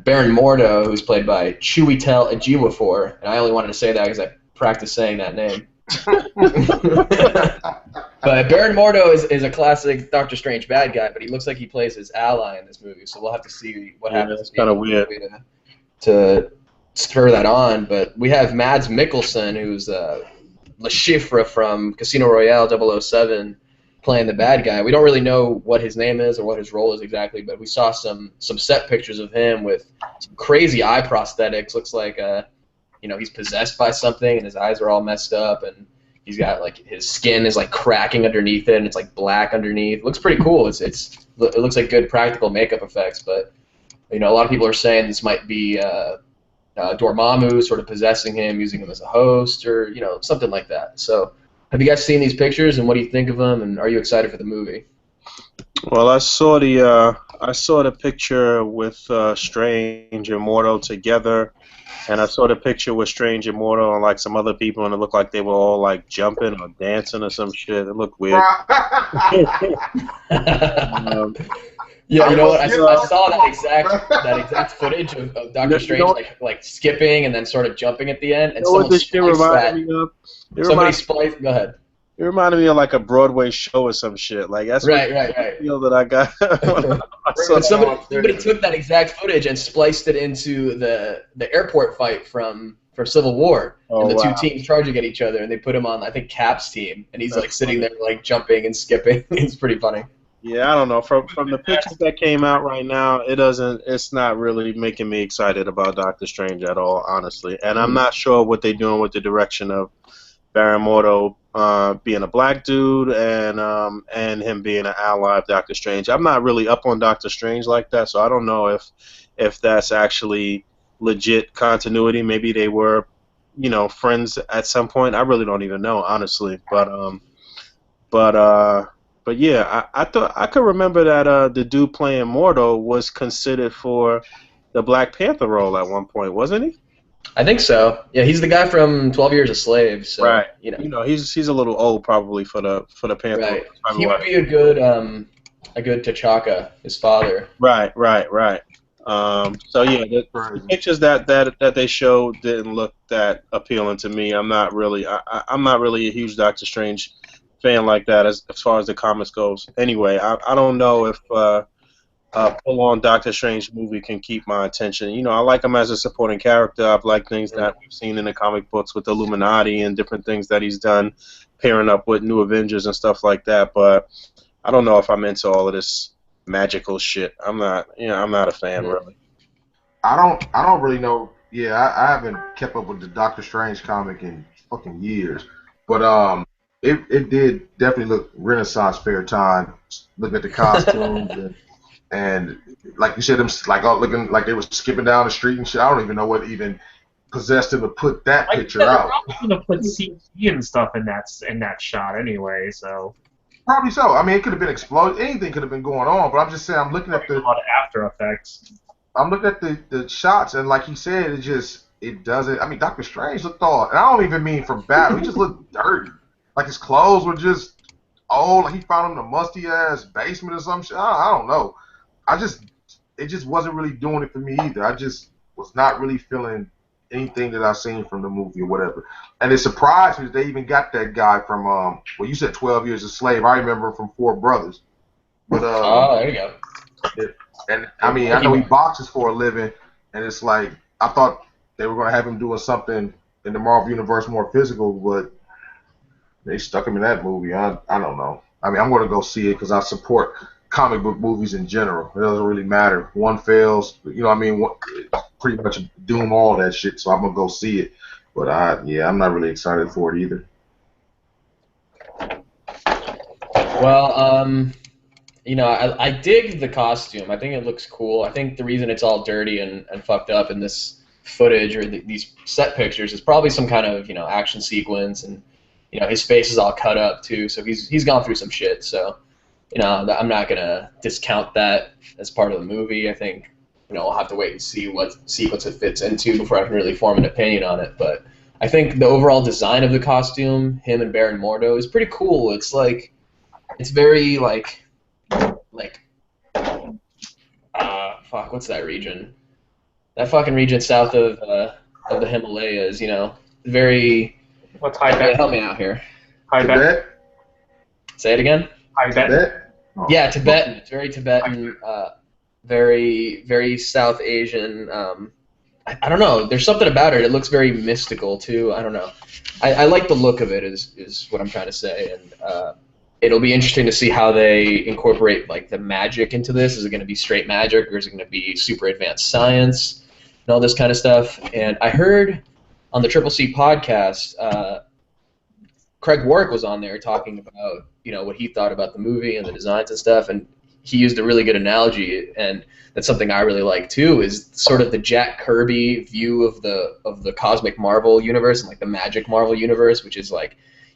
Baron Mordo, who's played by Chiwetel Ejiofor, and I only wanted to say that because I practiced saying that name. But Baron Mordo is a classic Doctor Strange bad guy, but he looks like he plays his ally in this movie, so we'll have to see what happens. It's kind of weird to spur that on. But we have Mads Mikkelsen, who's Le Chiffre from Casino Royale 007, playing the bad guy. We don't really know what his name is or what his role is exactly, but we saw some set pictures of him with some crazy eye prosthetics. Looks like he's possessed by something and his eyes are all messed up, and he's got like his skin is like cracking underneath it and it's like black underneath. It looks pretty cool. It looks like good practical makeup effects, but a lot of people are saying this might be Dormammu sort of possessing him, using him as a host, or something like that. So Have you guys seen these pictures, and what do you think of them, and are you excited for the movie? Well, I saw the picture with Strange and Mortal together, and I saw the picture with Strange and Mortal and like some other people, and it looked like they were all like jumping or dancing or some shit. It looked weird. Um, Yeah, I you know what? was, I saw that exact footage of Doctor Strange like skipping and then sort of jumping at the end, and you know what someone this shit spliced reminded that. me of? Somebody spliced. Go ahead. It reminded me of like a Broadway show or some shit. Like that's what Right. feel that I got when I saw But somebody took that exact footage and spliced it into the airport fight from Civil War, and the two teams charging at each other, and they put him on, I think, Cap's team, and he's like sitting there like jumping and skipping. It's pretty funny. Yeah, I don't know. From the pictures that came out right now, it's not really making me excited about Doctor Strange at all, honestly. And I'm not sure what they're doing with the direction of Baron Mordo being a black dude and him being an ally of Doctor Strange. I'm not really up on Doctor Strange like that, so I don't know if that's actually legit continuity. Maybe they were, friends at some point. I really don't even know, honestly. But yeah, I thought I could remember that the dude playing Mordo was considered for the Black Panther role at one point, wasn't he? I think so. Yeah, he's the guy from 12 Years a Slave. So Right. He's a little old probably for the Panther. Right. He would be a good T'Chaka, his father. Right. So yeah, the pictures that they showed didn't look that appealing to me. I'm not really a huge Doctor Strange fan like that as far as the comics goes. Anyway, I don't know if full-on Doctor Strange movie can keep my attention. I like him as a supporting character. I've liked things that we've seen in the comic books with Illuminati and different things that he's done, pairing up with New Avengers and stuff like that. But I don't know if I'm into all of this magical shit. I'm not a fan really. I don't really know. Yeah, I haven't kept up with the Doctor Strange comic in fucking years, but it did definitely look Renaissance fair time. Looking at the costumes and like you said, them like all looking like they were skipping down the street and shit. I don't even know what even possessed him to put that picture out. I'm gonna put CG and stuff in that shot anyway, so. Probably so. I mean, it could have been exploded. Anything could have been going on, but I'm just saying. I'm looking at a lot of After Effects. I'm looking at the shots, and like he said, it doesn't. I mean, Doctor Strange looked all, and I don't even mean from battle. He just looked dirty. Like his clothes were just old. Like he found him in a musty ass basement or some shit. I don't know. It just wasn't really doing it for me either. I just was not really feeling anything that I've seen from the movie or whatever. And it surprised me that they even got that guy from well, you said 12 Years a Slave. I remember him from Four Brothers. But there you go. And I mean, I know he boxes for a living, and it's like I thought they were gonna have him doing something in the Marvel universe more physical, but they stuck him in that movie. I don't know. I mean, I'm gonna go see it because I support comic book movies in general. It doesn't really matter. One fails, I mean, pretty much doom all that shit. So I'm gonna go see it. But I'm not really excited for it either. Well, I dig the costume. I think it looks cool. I think the reason it's all dirty and fucked up in this footage or these set pictures is probably some kind of action sequence, and his face is all cut up too. So he's gone through some shit. So I'm not gonna discount that as part of the movie. I think we'll have to wait and see what sequence it fits into before I can really form an opinion on it. But I think the overall design of the costume, him and Baron Mordo, is pretty cool. It's very what's that region? That fucking region south of the Himalayas, very. What's Tibet? Help me out here. Tibet? Say it again. Tibet? Oh. Yeah, Tibetan. It's very Tibetan, very, very South Asian. I don't know. There's something about it. It looks very mystical too. I don't know. I like the look of it. Is what I'm trying to say, and it'll be interesting to see how they incorporate the magic into this. Is it going to be straight magic, or is it going to be super advanced science and all this kind of stuff? And I heard on the Triple C podcast, Craig Warwick was on there talking about what he thought about the movie and the designs and stuff, and he used a really good analogy, and that's something I really like too, is sort of the Jack Kirby view of the cosmic Marvel universe and the magic Marvel universe, which is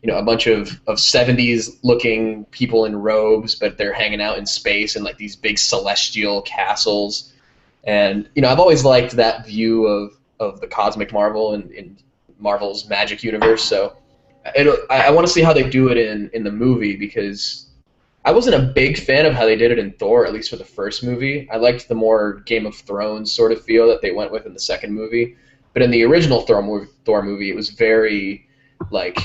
a bunch of 70s looking people in robes, but they're hanging out in space in like these big celestial castles. And I've always liked that view of the cosmic Marvel and in Marvel's magic universe. So I want to see how they do it in the movie, because I wasn't a big fan of how they did it in Thor, at least for the first movie. I liked the more Game of Thrones sort of feel that they went with in the second movie. But in the original Thor movie, it was very, like,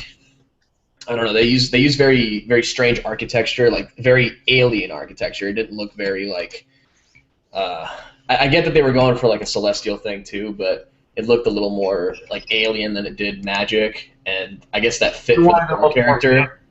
I don't know, they used very, very strange architecture, like very alien architecture. It didn't look very, like, I get that they were going for like a celestial thing too, but it looked a little more like alien than it did magic, and I guess that fit for the Thor character.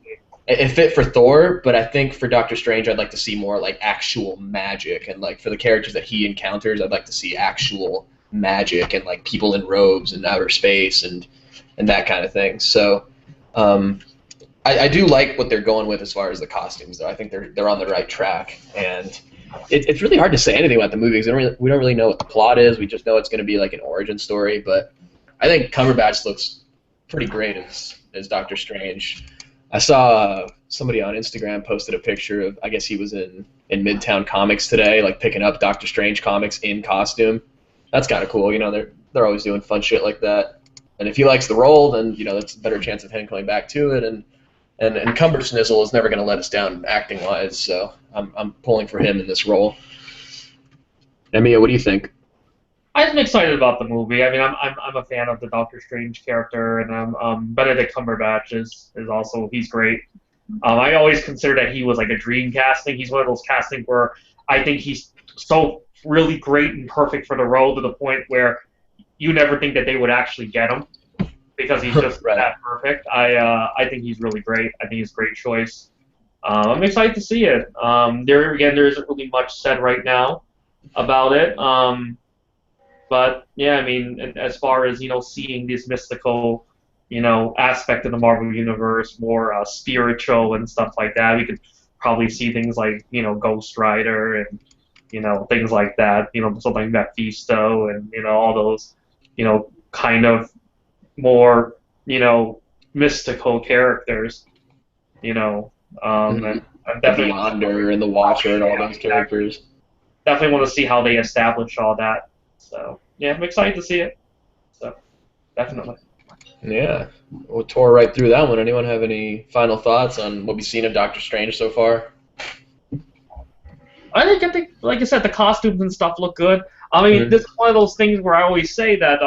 It fit for Thor, but I think for Doctor Strange, I'd like to see more like actual magic, and like for the characters that he encounters, I'd like to see actual magic and like people in robes and outer space and that kind of thing. So I do like what they're going with as far as the costumes, though. I think they're on the right track, and it's really hard to say anything about the movie because we don't really know what the plot is. We just know it's going to be like an origin story. But I think Cumberbatch looks pretty great as Doctor Strange. I saw somebody on Instagram posted a picture of, I guess he was in Midtown Comics today, like picking up Doctor Strange comics in costume. That's kind of cool. They're always doing fun shit like that. And if he likes the role, then that's a better chance of him coming back to it. And Cumbersnizzle is never going to let us down acting-wise, so I'm pulling for him in this role. Emiya, what do you think? I'm excited about the movie. I mean, I'm a fan of the Doctor Strange character, and Benedict Cumberbatch is also, he's great. I always consider that he was like a dream casting. He's one of those castings where I think he's so really great and perfect for the role to the point where you never think that they would actually get him, because he's just Right. that perfect. I think he's really great. I think he's a great choice. I'm excited to see it. There isn't really much said right now about it. But yeah, I mean, as far as seeing this mystical, aspect of the Marvel universe, more spiritual and stuff like that, we could probably see things like Ghost Rider and things like that. Something like Mephisto and all those kind of more, mystical characters, and I'm The definitely Beyonder and the Watcher and all those characters. definitely want to see how they establish all that. So yeah, I'm excited to see it. So definitely. Yeah, we'll tore right through that one. Anyone have any final thoughts on what we've seen of Doctor Strange so far? I think, like I said, the costumes and stuff look good. I mean, this is one of those things where I always say that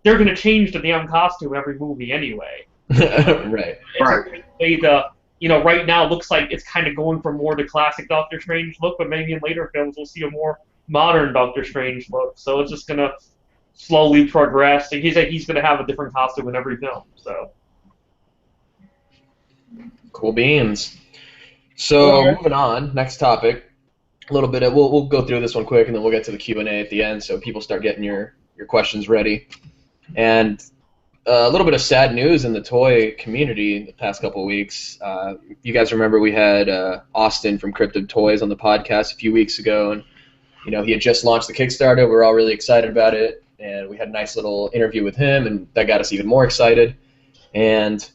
they're going to change the damn costume every movie anyway. Right. Right. Way right now it looks like it's kind of going for more the classic Doctor Strange look, but maybe in later films we'll see a more modern Doctor Strange look. So it's just going to slowly progress. And he's going to have a different costume in every film. So Cool beans. So moving on, next topic. A little bit of we'll go through this one quick, and then we'll get to the Q&A at the end, so people start getting your questions ready. And a little bit of sad news in the toy community the past couple of weeks. You guys remember we had Austin from Cryptid Toys on the podcast a few weeks ago, and he had just launched the Kickstarter. We were all really excited about it, and we had a nice little interview with him, and that got us even more excited. And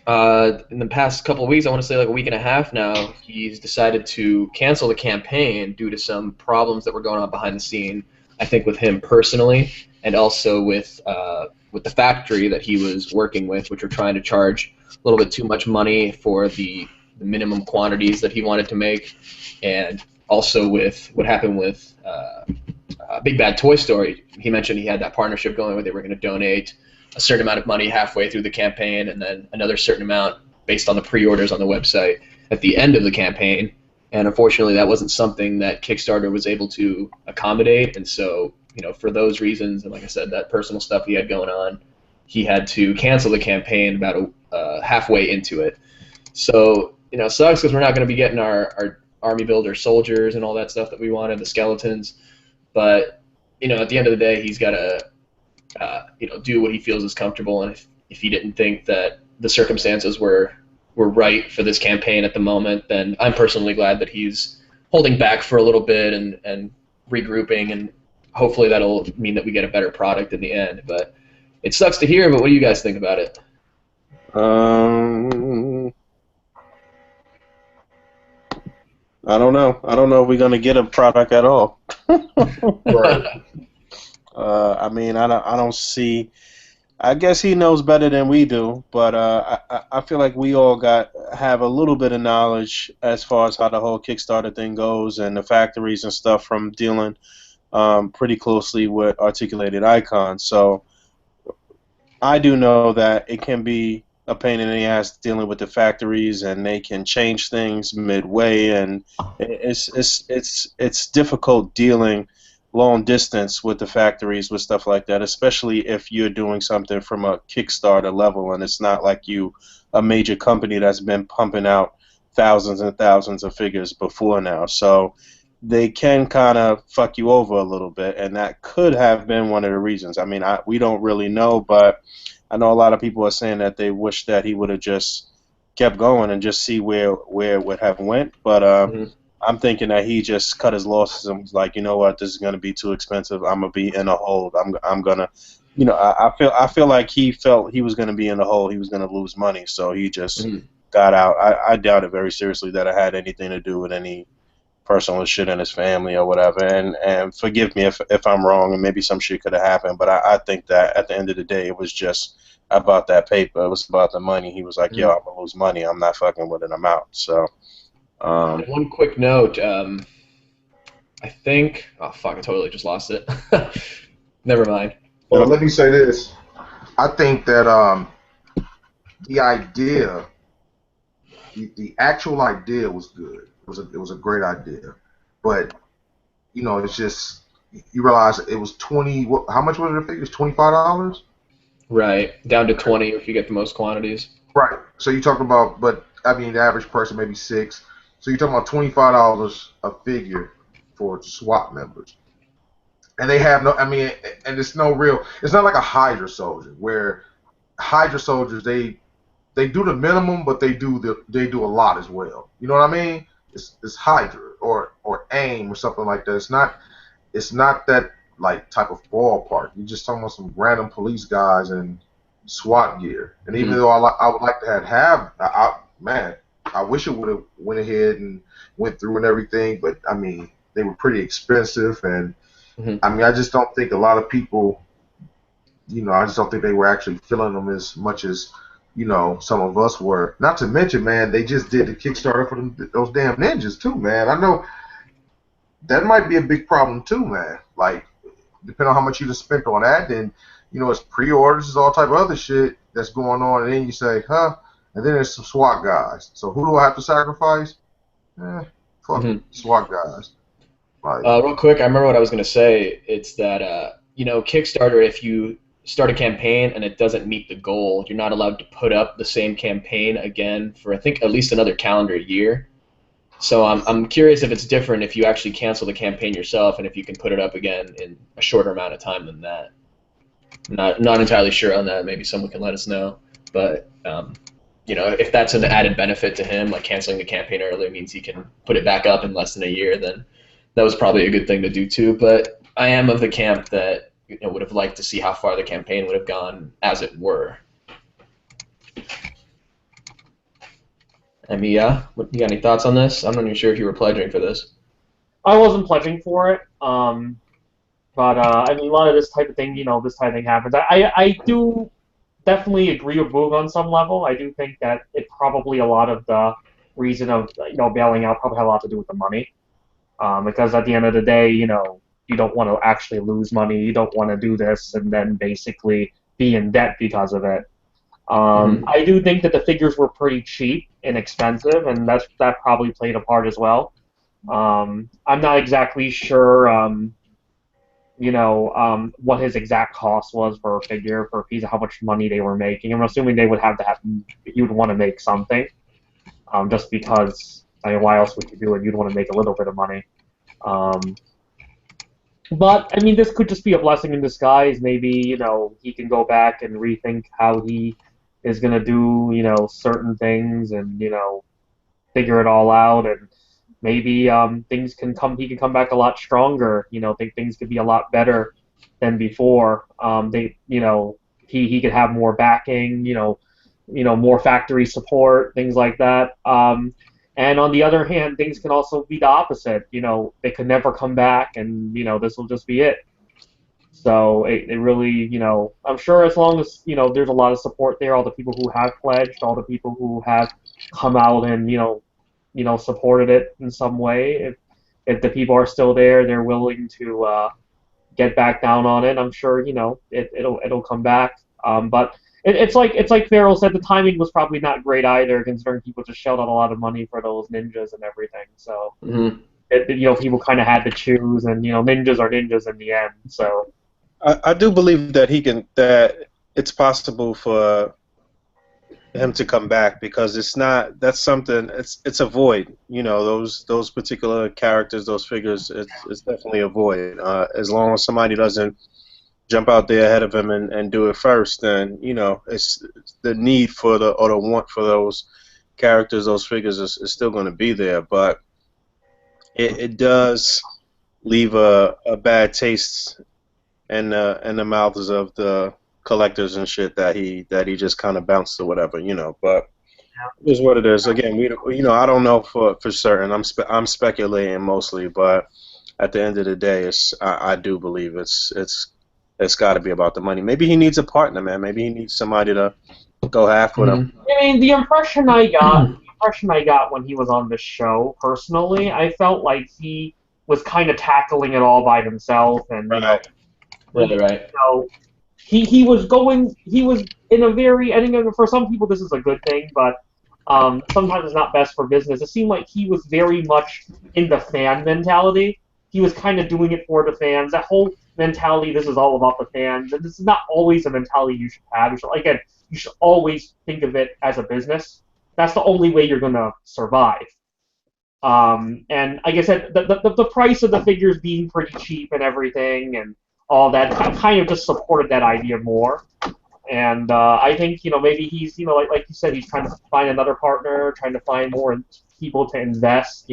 in the past couple of weeks, I want to say like a week and a half now, he's decided to cancel the campaign due to some problems that were going on behind the scene, I think with him personally, and also with the factory that he was working with, which were trying to charge a little bit too much money for the minimum quantities that he wanted to make, and also with what happened with Big Bad Toy Story. He mentioned he had that partnership going where they were going to donate a certain amount of money halfway through the campaign, and then another certain amount based on the pre-orders on the website at the end of the campaign. And unfortunately, that wasn't something that Kickstarter was able to accommodate. And so, for those reasons, and like I said, that personal stuff he had going on, he had to cancel the campaign about halfway into it. So, it sucks because we're not going to be getting our army builder soldiers and all that stuff that we wanted, the skeletons. But, at the end of the day, he's got to do what he feels is comfortable, and if he didn't think that the circumstances were right for this campaign at the moment, then I'm personally glad that he's holding back for a little bit and regrouping, and hopefully that'll mean that we get a better product in the end. But it sucks to hear, but what do you guys think about it? Um, I don't know. I don't know if we're gonna get a product at all. Right. I mean, I don't see. I guess he knows better than we do, but I feel like we all have a little bit of knowledge as far as how the whole Kickstarter thing goes and the factories and stuff from dealing pretty closely with articulated icons. So I do know that it can be a pain in the ass dealing with the factories, and they can change things midway, and it's difficult dealing long distance with the factories with stuff like that, especially if you're doing something from a Kickstarter level, and it's not like you a major company that's been pumping out thousands and thousands of figures before now. So they can kind of fuck you over a little bit, and that could have been one of the reasons. I mean, we don't really know, but I know a lot of people are saying that they wish that he would have just kept going and just see where it would have went. But Mhm. I'm thinking that he just cut his losses and was like, you know what, this is going to be too expensive. I'm gonna be in a hold. I'm gonna, I feel like he felt he was going to be in a hole. He was going to lose money, so he just Mhm. got out. I doubt it very seriously that it had anything to do with any personal shit in his family or whatever. And forgive me if I'm wrong, and maybe some shit could have happened. But I think that at the end of the day, it was just about that paper. It was about the money. He was like, yo, Mhm. I'm gonna lose money. I'm not fucking with it. I'm out. So And one quick note. I think. Oh fuck! I totally just lost it. Never mind. Well, let me say this. I think that the idea, the actual idea was good. It was a great idea, but it's just you realize it was 20. How much was it? I think it was $25. Right. Down to 20 if you get the most quantities. Right. So you talk about, but I mean, the average person maybe six. So you're talking about $25 a figure for SWAT members, and they have no. I mean, and it's no real. It's not like a Hydra soldier where Hydra soldiers they do the minimum, but they do a lot as well. You know what I mean? It's Hydra or AIM or something like that. It's not that like type of ballpark. You're just talking about some random police guys and SWAT gear. And even Mhm. though I would like to man, I wish it would have went ahead and went through and everything. But I mean, they were pretty expensive, and Mhm. I mean, I just don't think a lot of people, I just don't think they were actually feeling them as much as some of us were. Not to mention, man, they just did the Kickstarter for those damn ninjas too, man. I know that might be a big problem too, man. Like, depending on how much you just spent on that, then it's pre-orders, it's all type of other shit that's going on, and then you say, huh? And then there's some SWAT guys. So who do I have to sacrifice? Fuck it, Mhm. SWAT guys. Like, Real quick, I remember what I was going to say. It's that, Kickstarter, if you start a campaign and it doesn't meet the goal, you're not allowed to put up the same campaign again for, I think, at least another calendar year. So I'm curious if it's different if you actually cancel the campaign yourself and if you can put it up again in a shorter amount of time than that. Not entirely sure on that. Maybe someone can let us know. But if that's an added benefit to him, like canceling the campaign early means he can put it back up in less than a year, then that was probably a good thing to do too. But I am of the camp that would have liked to see how far the campaign would have gone as it were. Emiya, you got any thoughts on this? I'm not even sure if you were pledging for this. I wasn't pledging for it. But I mean, a lot of this type of thing, this type of thing happens. I do definitely agree with Boog on some level. I do think that it probably a lot of the reason of bailing out probably had a lot to do with the money. Because at the end of the day, you don't want to actually lose money. You don't want to do this and then basically be in debt because of it. Hmm. I do think that the figures were pretty cheap and expensive, and that probably played a part as well. I'm not exactly sure. What his exact cost was for a figure, for a piece, of how much money they were making. I'm assuming they would have to have, he would want to make something, just because, I mean, why else would you do it? You'd want to make a little bit of money. Um, but, I mean, this could just be a blessing in disguise. Maybe, he can go back and rethink how he is going to do, certain things and, figure it all out, and maybe he can come back a lot stronger. Think things could be a lot better than before. He could have more backing. more factory support, things like that. And on the other hand, things can also be the opposite. They could never come back, and this will just be it. So it really, I'm sure as long as there's a lot of support there, all the people who have pledged, all the people who have come out and supported it in some way. If the people are still there, they're willing to get back down on it. I'm sure it'll come back. But it's like Pharaoh said, the timing was probably not great either, considering people just shelled out a lot of money for those ninjas and everything. So people kind of had to choose, and ninjas are ninjas in the end. So I do believe that it's possible for him to come back, because it's a void. Those particular characters, those figures, it's definitely a void. As long as somebody doesn't jump out there ahead of him and do it first, then it's the need for the want for those characters, those figures is still going to be there. But it does leave a bad taste in the mouths of the collectors and shit that he just kind of bounced or whatever. But it is what it is. Again, I don't know for certain. I'm speculating mostly, but at the end of the day, I do believe it's got to be about the money. Maybe he needs a partner, man. Maybe he needs somebody to go half with him. I mean, the impression I got when he was on the show, personally, I felt like he was kind of tackling it all by himself, and right. He was in a very, I think for some people this is a good thing, but sometimes it's not best for business. It seemed like he was very much in the fan mentality. He was kind of doing it for the fans. That whole mentality, this is all about the fans, and this is not always a mentality you should have. You should always think of it as a business. That's the only way you're gonna survive. And like I said, the price of the figures being pretty cheap and everything, and all that kind of just supported that idea more. And I think maybe he's like you said, he's trying to find another partner, trying to find more people to invest.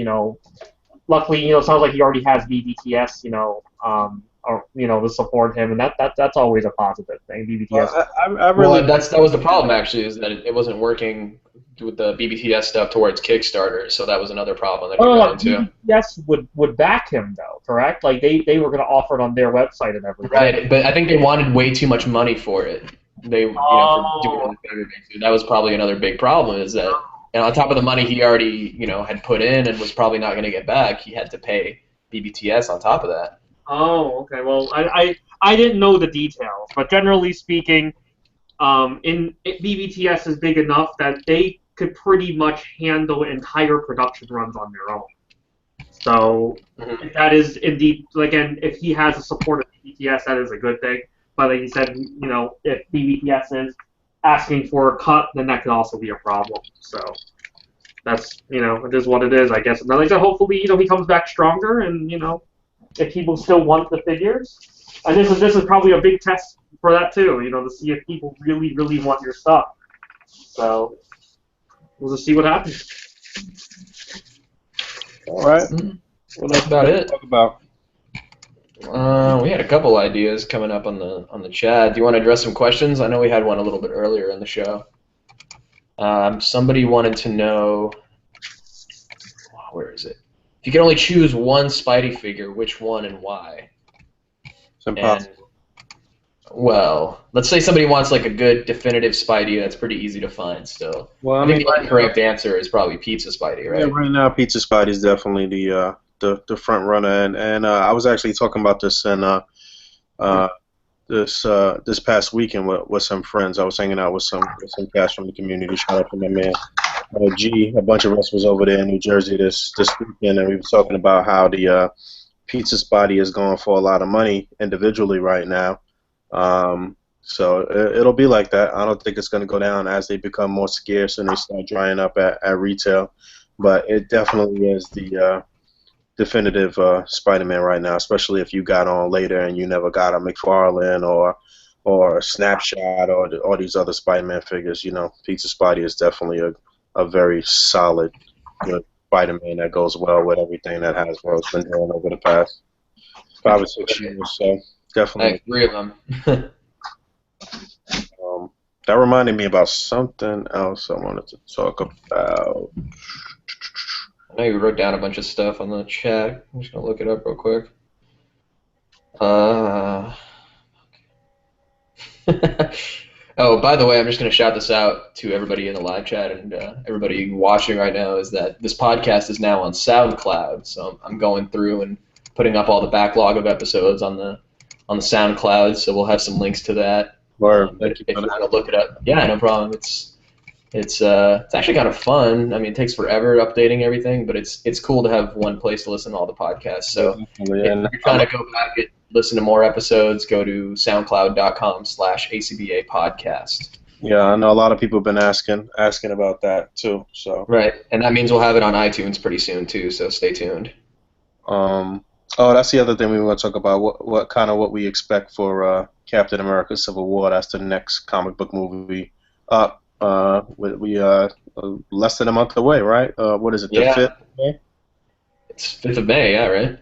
Luckily, it sounds like he already has BBTS, to support him, and that's always a positive thing. BBTS. That was the problem actually, is that it wasn't working with the BBTS stuff towards Kickstarter, so that was another problem that we got into. BBTS would back him though, correct? Like they were going to offer it on their website and everything. Right, but I think they wanted way too much money for it. They for doing it. That was probably another big problem, is that on top of the money he already had put in and was probably not going to get back, he had to pay BBTS on top of that. Oh, okay. Well, I didn't know the details, but generally speaking, BBTS is big enough that they could pretty much handle entire production runs on their own. So if that is indeed, again, if he has the support of BBTS, that is a good thing. But like you said, if BBTS is asking for a cut, then that could also be a problem. So that's it is what it is, I guess. And like I said, hopefully he comes back stronger, and if people still want the figures, and this is probably a big test for that too. To see if people really want your stuff. So we'll just see what happens. All right. Well, that's about it. Talk about. We had a couple ideas coming up on the chat. Do you want to address some questions? I know we had one a little bit earlier in the show. Somebody wanted to know, where is it? If you could only choose one Spidey figure, which one and why? It's impossible. Well, let's say somebody wants like a good definitive Spidey that's pretty easy to find still. Well, I think the correct answer is probably Pizza Spidey, right? Yeah, right now Pizza Spidey is definitely the front runner, and I was actually talking about this in this past weekend with some friends. I was hanging out with some cats from the community. Shout out to my man G. A bunch of us was over there in New Jersey this weekend, and we were talking about how the Pizza Spidey is going for a lot of money individually right now. So it'll be like that. I don't think it's going to go down as they become more scarce and they start drying up at retail. But it definitely is the definitive Spider-Man right now, especially if you got on later and you never got a McFarlane or a Snapshot or these other Spider-Man figures. Pizza Spidey is definitely a very solid, good Spider-Man that goes well with everything that Hasbro's been doing over the past 5 or 6 years. So definitely. I agree with them. That reminded me about something else I wanted to talk about. I know you wrote down a bunch of stuff on the chat. I'm just gonna look it up real quick. Uh, oh, by the way, I'm just going to shout this out to everybody in the live chat and everybody watching right now is that this podcast is now on SoundCloud. So I'm going through and putting up all the backlog of episodes on the SoundCloud. So we'll have some links to that. Word, But thank you if for you that. want to look it up, yeah, no problem. It's actually kind of fun. I mean, it takes forever updating everything, but it's cool to have one place to listen to all the podcasts. So Definitely. if And you're trying to go back and listen to more episodes, go to soundcloud.com/ACBA podcast. yeah, I know a lot of people have been asking about that too. So, Right, and that means we'll have it on iTunes pretty soon too. So stay tuned. um, oh, that's the other thing we want to talk about. What we expect for Captain America: Civil War. That's the next comic book movie up. We less than a month away, right? What is it? The Yeah, 5th? it's 5th of May. Yeah, right.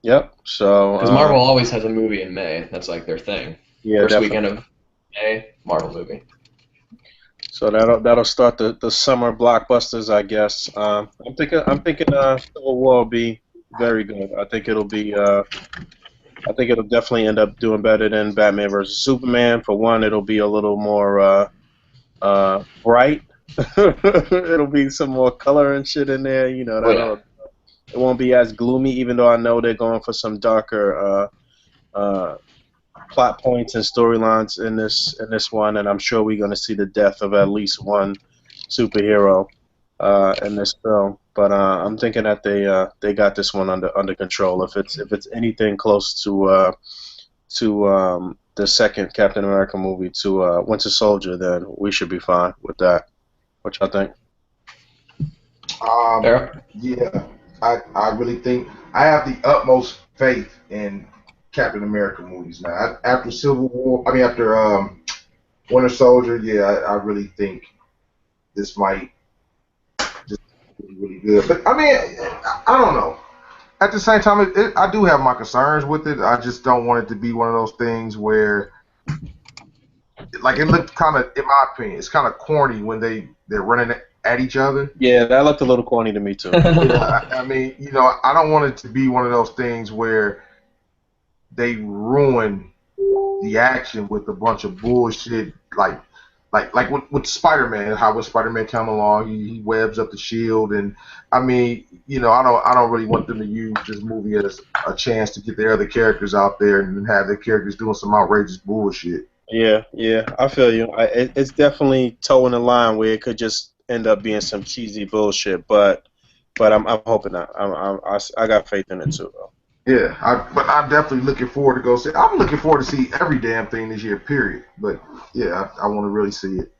Yep. So, Because Marvel always has a movie in May. That's like their thing. yeah, First definitely. weekend of May, Marvel movie. So that'll start the summer blockbusters, I guess. I'm thinking Civil War will be very good. I think it'll definitely end up doing better than Batman versus Superman. For one, it'll be a little more bright. It'll be some more color and shit in there. You know, Oh yeah. it won't be as gloomy, even though I know they're going for some darker plot points and storylines in this one, and I'm sure we're going to see the death of at least one superhero in this film. But I'm thinking that they got this one under control. If it's anything close to the second Captain America movie to Winter Soldier, then we should be fine with that. What y'all think? Pharaoh? Yeah, I really think I have the utmost faith in Captain America movies now. After Civil War, I mean after Winter Soldier, yeah, I really think this might just be really good. But I mean, I don't know. At the same time, I do have my concerns with it. I just don't want it to be one of those things where, like, it looked kind of, in my opinion, it's kind of corny when they're running at each other. Yeah, that looked a little corny to me too. Yeah, I mean, I don't want it to be one of those things where they ruin the action with a bunch of bullshit, like with Spider-Man. How when Spider-Man come along, he webs up the shield, and I mean, I don't really want them to use this movie as a chance to get their other characters out there and have their characters doing some outrageous bullshit. Yeah, I feel you. It's definitely toeing the line where it could just end up being some cheesy bullshit, but I'm hoping not. I got faith in it too, though. Yeah, but I'm definitely looking forward to go see. I'm looking forward to see every damn thing this year. Period. But yeah, I want to really see it.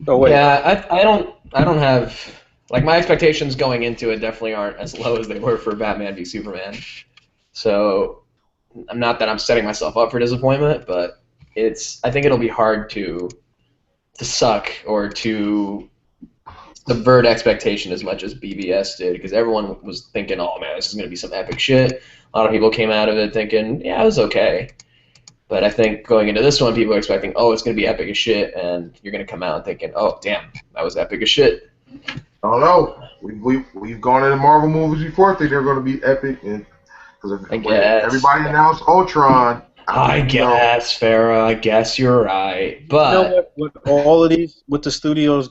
Oh wait, Yeah, I don't have like my expectations going into it definitely aren't as low as they were for Batman v Superman. So I'm not that I'm setting myself up for disappointment, but I think it'll be hard to suck or to subvert expectation as much as BVS did because everyone was thinking, oh man, this is going to be some epic shit. A lot of people came out of it thinking, yeah, it was okay. But I think going into this one, people are expecting, oh, it's going to be epic as shit, and you're going to come out thinking, oh, damn, that was epic as shit. I don't know. We've gone into Marvel movies before. I think they're going to be epic, and because everybody announced Ultron. I guess, Pharaoh. I guess you're right, you but know what all of these, what the studios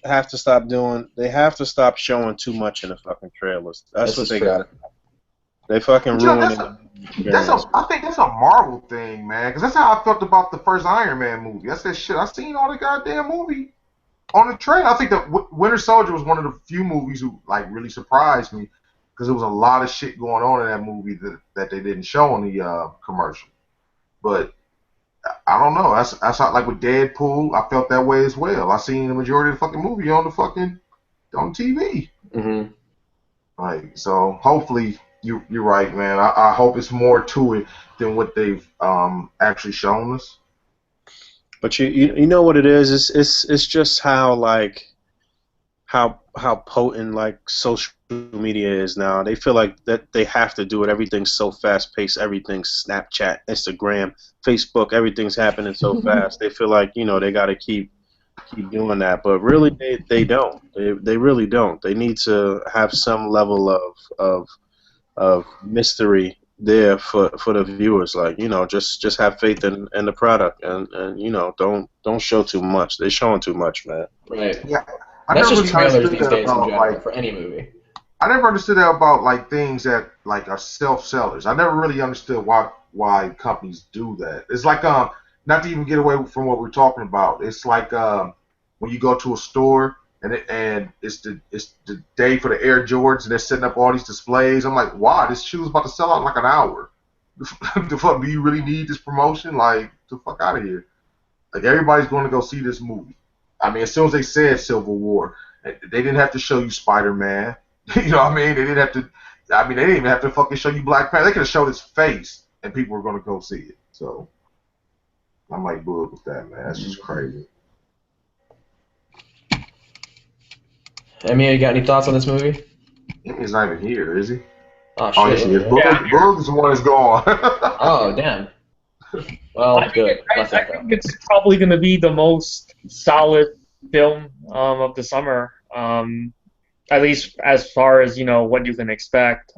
have to stop doing, they have to stop showing too much in the fucking trailers. That's what they got. They fucking ruining the experience. I think that's a Marvel thing, man. Because that's how I felt about the first Iron Man movie. I said, shit, I seen all the goddamn movie on the trailer. I think that Winter Soldier was one of the few movies who like really surprised me because there was a lot of shit going on in that movie that they didn't show on the commercial. But I don't know. That's how, like with Deadpool, I felt that way as well. I seen the majority of the fucking movie on TV. mm-hmm. Like, so hopefully you're right, man. I hope it's more to it than what they've actually shown us. But you know what it is? It's just how like how potent like social media is now. They feel like that they have to do it. Everything's so fast paced. Everything's Snapchat, Instagram, Facebook. Everything's happening so fast. They feel like they got to keep doing that. But really, they don't. They really don't. They need to have some level of mystery there for the viewers. Like just have faith in the product and don't show too much. They're showing too much, man. Right. Yeah, I That's never just really trailers understood these that days in about general for any movie. I never understood that about like things that like are self sellers. I never really understood why companies do that. It's like not to even get away from what we're talking about. It's like when you go to a store and it's the day for the Air Jordans and they're setting up all these displays. I'm like, wow, this shoe's about to sell out in like an hour. The fuck, do you really need this promotion? Like, the fuck out of here. Like, everybody's going to go see this movie. I mean, as soon as they said Civil War, they didn't have to show you Spider-Man. You know what I mean? They didn't have to. I mean, they didn't even have to fucking show you Black Panther. They could have showed his face, and people were going to go see it. So, I'm like, Boog with that, man. That's just crazy. Emiya, you got any thoughts on this movie? He's not even here, is he? Oh, Oh, shit. yes, he is. Yeah. Boog is the one that's gone. Oh, damn. Well, good. I Left that think it's probably going to be the most solid film of the summer, at least as far as what you can expect.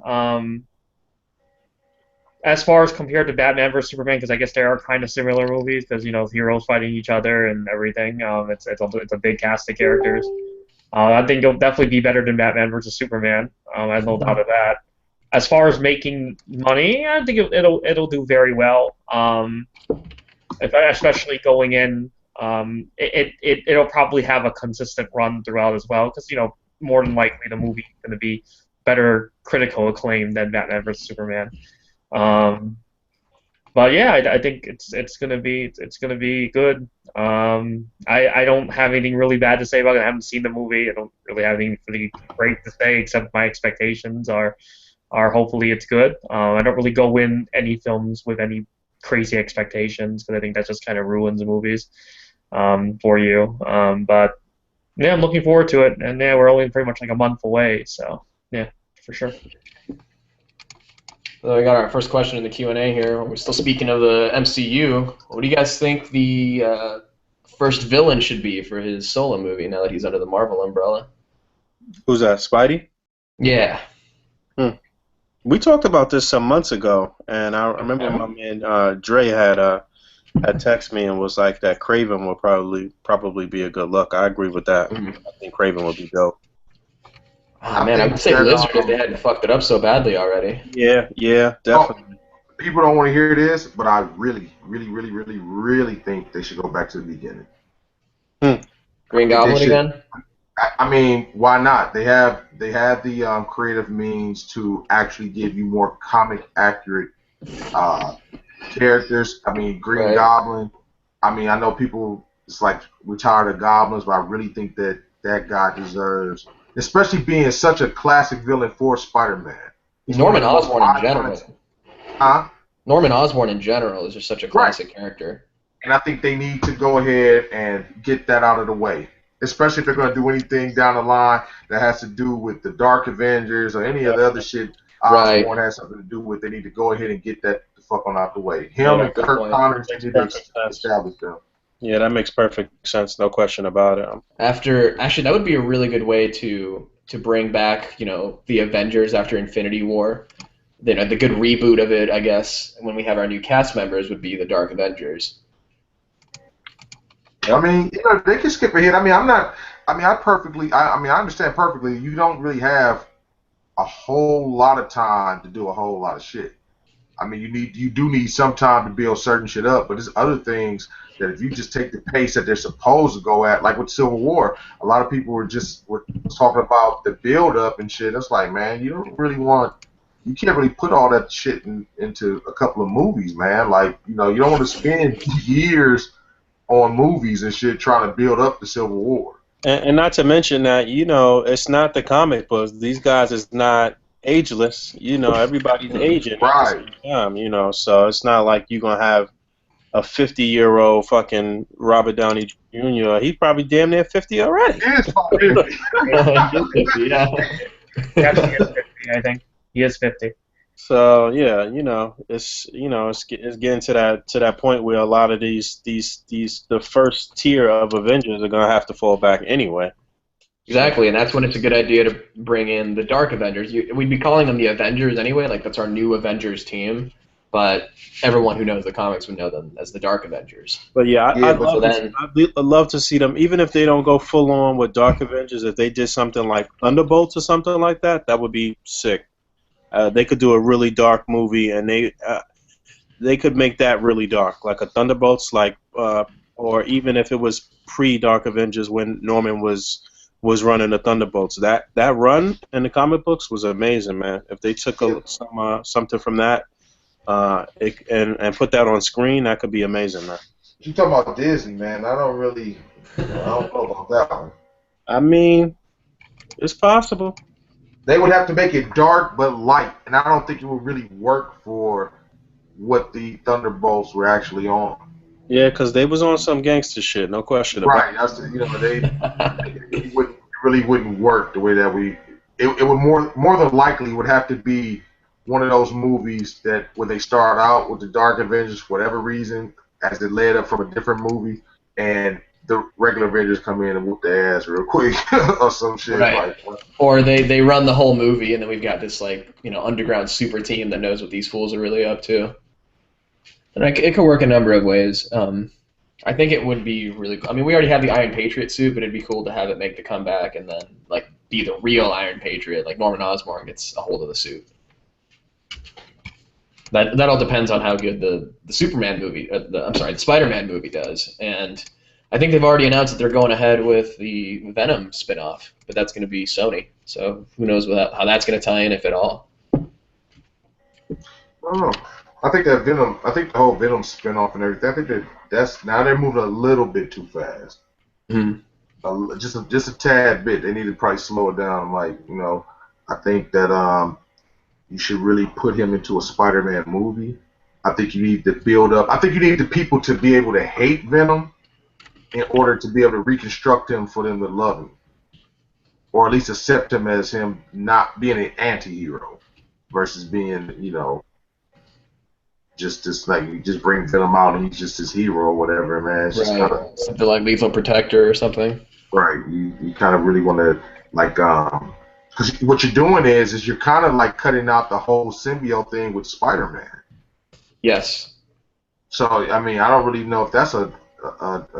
As far as compared to Batman vs Superman, because I guess they are kind of similar movies, because heroes fighting each other and everything. It's a big cast of characters. I think it'll definitely be better than Batman vs Superman. I have no doubt of that. As far as making money, I think it'll do very well. Especially going in, it'll probably have a consistent run throughout as well, because more than likely the movie is going to be better critical acclaim than Batman vs Superman. But yeah, I think it's gonna be good. I don't have anything really bad to say about it. I haven't seen the movie. I don't really have anything really great to say, except my expectations are hopefully it's good. I don't really go in any films with any crazy expectations, because I think that just kind of ruins the movies for you. But yeah, I'm looking forward to it, and yeah, we're only pretty much like a month away, so yeah, for sure. So we got our first question in the Q&A here. We're still speaking of the MCU. What do you guys think the first villain should be for his solo movie now that he's under the Marvel umbrella? Who's that? Spidey? Yeah. We talked about this some months ago, and I remember my man Dre had texted me and was like that Kraven will probably be a good look. I agree with that. I think Kraven would be dope. Oh, man, I would say Lizard if they hadn't fucked it up so badly already. Yeah, definitely. People don't want to hear this, but I really, really, really, really, really think they should go back to the beginning. Green Goblin again? I mean, why not? They have the creative means to actually give you more comic accurate characters. I mean, Green Goblin. I mean, I know people. It's like we're tired of goblins, but I really think that guy deserves, especially being such a classic villain for Spider-Man. Norman Osborn in general. Huh? Norman Osborn in general is just such a classic character. And I think they need to go ahead and get that out of the way, especially if they're going to do anything down the line that has to do with the Dark Avengers or any of the other shit Osborn has something to do with. They need to go ahead and get that the fuck on out the way. Him and Kirk Connors need to establish them. Yeah, that makes perfect sense. No question about it. Actually, that would be a really good way to bring back, the Avengers after Infinity War. The good reboot of it, I guess, when we have our new cast members, would be the Dark Avengers. I mean, they can skip ahead. I mean, I understand perfectly. You don't really have a whole lot of time to do a whole lot of shit. I mean, you do need some time to build certain shit up, but there's other things that if you just take the pace that they're supposed to go at, like with Civil War, a lot of people were talking about the build up and shit. It's like, man, you can't really put all that shit into a couple of movies, man. Like, you don't want to spend years on movies and shit trying to build up the Civil War. And not to mention that, it's not the comic books. These guys is not ageless. Everybody's aging at the same time, so it's not like you're going to have a 50-year-old fucking Robert Downey Jr. Junior, he's probably damn near 50 already. He is 50. Yeah. Yes, he is 50, I think. He is 50. So yeah, it's getting to that point where a lot of these the first tier of Avengers are gonna have to fall back anyway. Exactly, and that's when it's a good idea to bring in the Dark Avengers. We'd be calling them the Avengers anyway, like that's our new Avengers team. But everyone who knows the comics would know them as the Dark Avengers. But yeah, Yeah, but So then, I'd love to see them, even if they don't go full on with Dark Avengers. If they did something like Thunderbolts or something like that, that would be sick. They could do a really dark movie, and they could make that really dark, like a Thunderbolts, or even if it was pre-Dark Avengers when Norman was running the Thunderbolts. That run in the comic books was amazing, man. If they took something from that, and put that on screen, that could be amazing, man. you talking about Disney, man? I don't know about that one. I mean, it's possible. They would have to make it dark but light, and I don't think it would really work for what the Thunderbolts were actually on. Yeah, because they was on some gangster shit, no question about Right. That's it really wouldn't work the way that it would more than likely would have to be one of those movies that when they start out with the Dark Avengers for whatever reason, as it led up from a different movie, and the regular Avengers come in and whoop their ass real quick or some shit. right. Or they run the whole movie, and then we've got this underground super team that knows what these fools are really up to. And it could work a number of ways. I think it would be really cool. I mean, we already have the Iron Patriot suit, but it'd be cool to have it make the comeback and then be the real Iron Patriot, like Norman Osborn gets a hold of the suit. That all depends on how good the Superman movie, the Spider-Man movie does. And I think they've already announced that they're going ahead with the Venom spinoff, but that's going to be Sony. So who knows how that's going to tie in, if at all. I don't know. I think the whole Venom spinoff and everything, I think that's now they're moving a little bit too fast. Mm-hmm. Just a tad bit. They need to probably slow it down. I think that you should really put him into a Spider-Man movie. I think you need to build up. I think you need the people to be able to hate Venom in order to be able to reconstruct him for them to love him, or at least accept him as him not being an anti-hero versus being, just this you just bring Venom out and he's just his hero or whatever, man. It's just something like Lethal Protector or something. Right. You kind of really want to because what you're doing is you're kind of cutting out the whole symbiote thing with Spider-Man. Yes. So I mean, I don't really know if that's a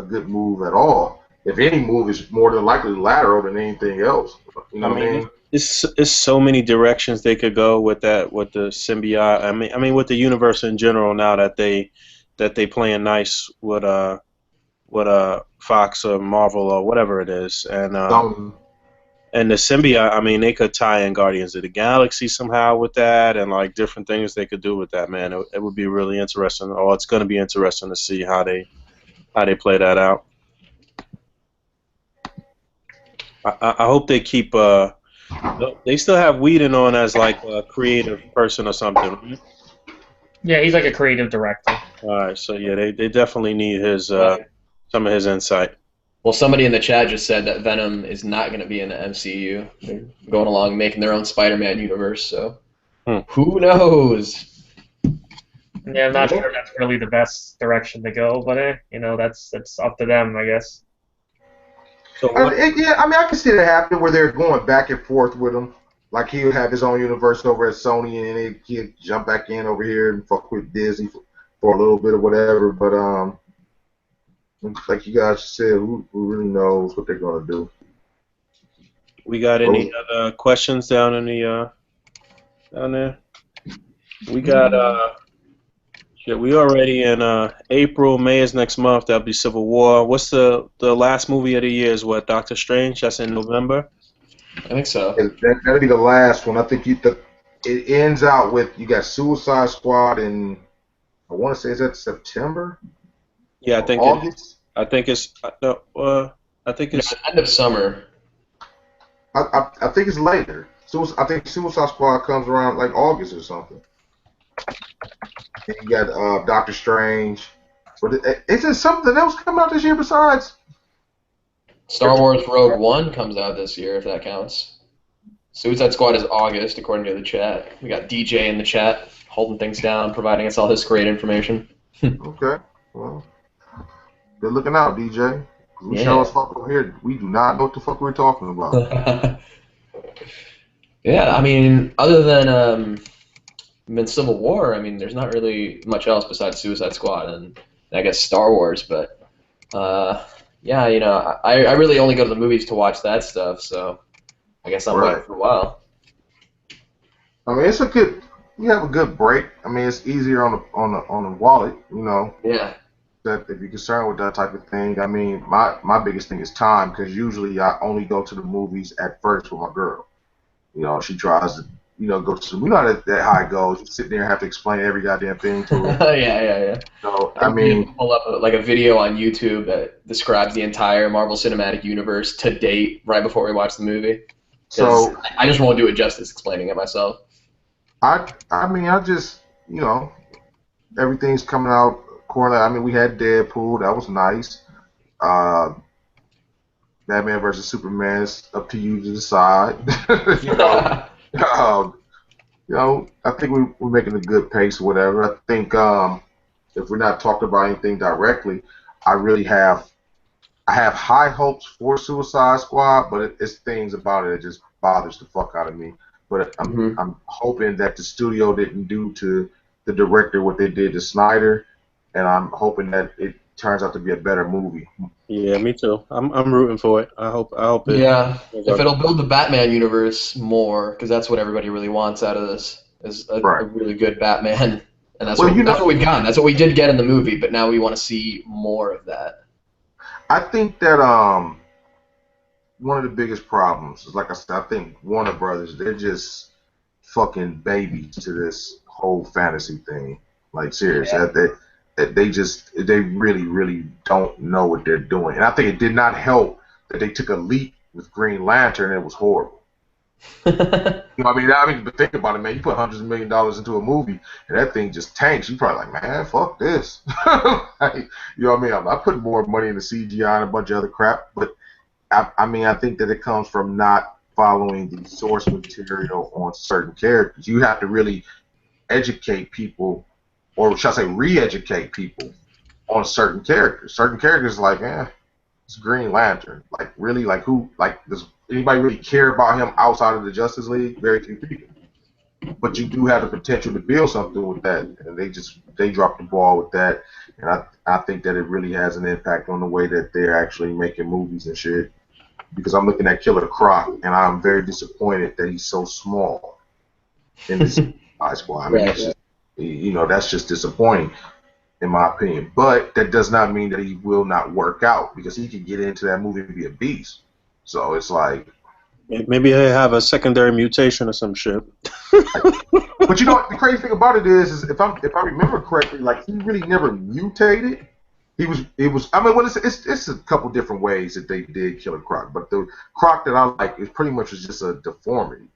good move at all. If any move is more than likely lateral than anything else. You know what I mean? It's so many directions they could go with the symbiote. I mean with the universe in general now that they playing nice with Fox or Marvel or whatever it is, and the symbiote. I mean they could tie in Guardians of the Galaxy somehow with that, and different things they could do with that. Man, it would be really interesting. Or it's going to be interesting to see how they play that out. I hope they keep. They still have Whedon on as a creative person or something. Right? Yeah, he's like a creative director. All right, so yeah, they definitely need his some of his insight. Well, somebody in the chat just said that Venom is not going to be in the MCU. They're going along making their own Spider-Man universe, so who knows? Yeah, I'm not sure that's really the best direction to go, but that's up to them, I guess. So I can see that happen where they're going back and forth with him. Like he'll have his own universe over at Sony, and then he'll jump back in over here and fuck with Disney for a little bit or whatever. But like you guys said, who really knows what they're gonna do? We got any other questions down there? We got we already in April. May is next month. That'll be Civil War. What's the last movie of the year? Is what, Doctor Strange? That's in November. I think so. That'll be the last one. I think it ends out with you got Suicide Squad in, I want to say, is that September? Yeah, I think August. I think it's End of summer. I think it's later. I think Suicide Squad comes around August or something. And you got Doctor Strange. But is there something else coming out this year besides Star Wars Rogue One comes out this year, if that counts. Suicide Squad is August, according to the chat. We got DJ in the chat, holding things down, providing us all this great information. Okay. Well, good looking out, DJ. 'Cause we show Yeah. us fuck over here. We do not know what the fuck we're talking about. Yeah, I mean, other than Civil War, I mean, there's not really much else besides Suicide Squad and I guess Star Wars. But yeah, you know, I really only go to the movies to watch that stuff. So I guess I'm waiting Right. for a while. I mean, it's a good. You have a good break. I mean, it's easier on the wallet. You know, Yeah. that if you're concerned with that type of thing. I mean, my biggest thing is time because usually I only go to the movies at first with my girl. You know, she tries to, go to. You know how that how it goes. You sit there and have to explain every goddamn thing to her. Yeah. So I I usually mean, pull up like a video on YouTube that describes the entire Marvel Cinematic Universe to date right before we watch the movie. Because so I just won't do it justice explaining it myself. I just everything's coming out correlated. I mean, we had Deadpool, that was nice. Uh, Batman versus Superman is up to you to decide. you know, um, I think we're making a good pace or whatever. I think if we're not talking about anything directly, I really I have high hopes for Suicide Squad, but it's things about it that just bothers the fuck out of me. But Mhm. I'm hoping that the studio didn't do to the director what they did to Snyder, and I'm hoping that it turns out to be a better movie. Yeah, me too. I'm rooting for it. I hope it. Yeah, if it'll build the Batman universe more, because that's what everybody really wants out of this, is a Right. really good Batman, and Well, that's what we've gotten. That's what we did get in the movie, but now we want to see more of that. I think that one of the biggest problems is, like I said, I think Warner Brothers, they're just fucking babies to this whole fantasy thing. Like serious, Yeah. they really really don't know what they're doing, and I think it did not help that they took a leap with Green Lantern and it was horrible. But think about it, man. You put hundreds of $1,000,000 into a movie, and that thing just tanks. You probably like, man, fuck this. Like, you know what I mean? I put more money into CGI and a bunch of other crap, but I think that it comes from not following the source material on certain characters. You have to really educate people, or should I say, re-educate people on certain characters. Certain characters, like, it's Green Lantern. Like, really, like who? Like, does anybody really care about him outside of the Justice League? Very few people. But you do have the potential to build something with that, and they dropped the ball with that. And I think that it really has an impact on the way that they're actually making movies and shit. Because I'm looking at Killer Croc, and I'm very disappointed that he's so small in this Squad. I mean, Right. it's just, that's just disappointing in my opinion. But that does not mean that he will not work out because he could get into that movie and be a beast. So it's like, Maybe they have a secondary mutation or some shit. but the crazy thing about it is if I remember correctly, like he really never mutated. I mean, well, it's a couple different ways that they did Killer Croc, but the Croc that I like is pretty much was just a deformity.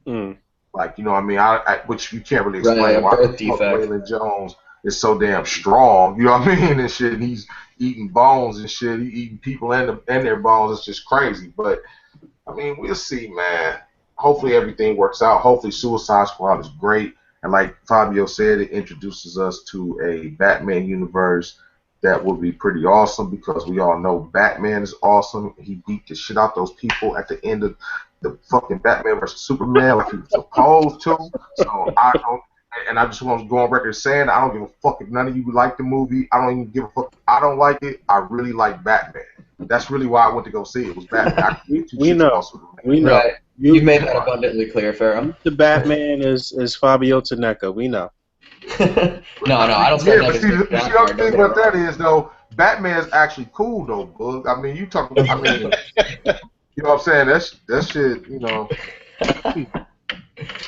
Mm. Like, you know what I mean? Which you can't really Right, explain a why birth defect. Waylon Jones is so damn strong. You know what I mean? And shit, and he's eating bones and shit. He eating people and their bones. It's just crazy. But I mean, we'll see, man. Hopefully everything works out. Hopefully Suicide Squad is great. And like Fabio said, it introduces us to a Batman universe that will be pretty awesome because we all know Batman is awesome. He beat the shit out those people at the end of the fucking Batman versus Superman like he was supposed to. So I just want to go on record saying I don't give a fuck if none of you like the movie. I don't even give a fuck. I don't like it. I really like Batman. That's really why I went to go see it. Was Batman. I can give two We shits know. about Superman. We know. Right. You've made that abundantly clear, Pharaoh. The Batman is Fabio Taneka. We know. No, I don't say Yeah, but that. see, the other thing about that is though, Batman's actually cool though, Boog. I mean, you know what I'm saying? That shit,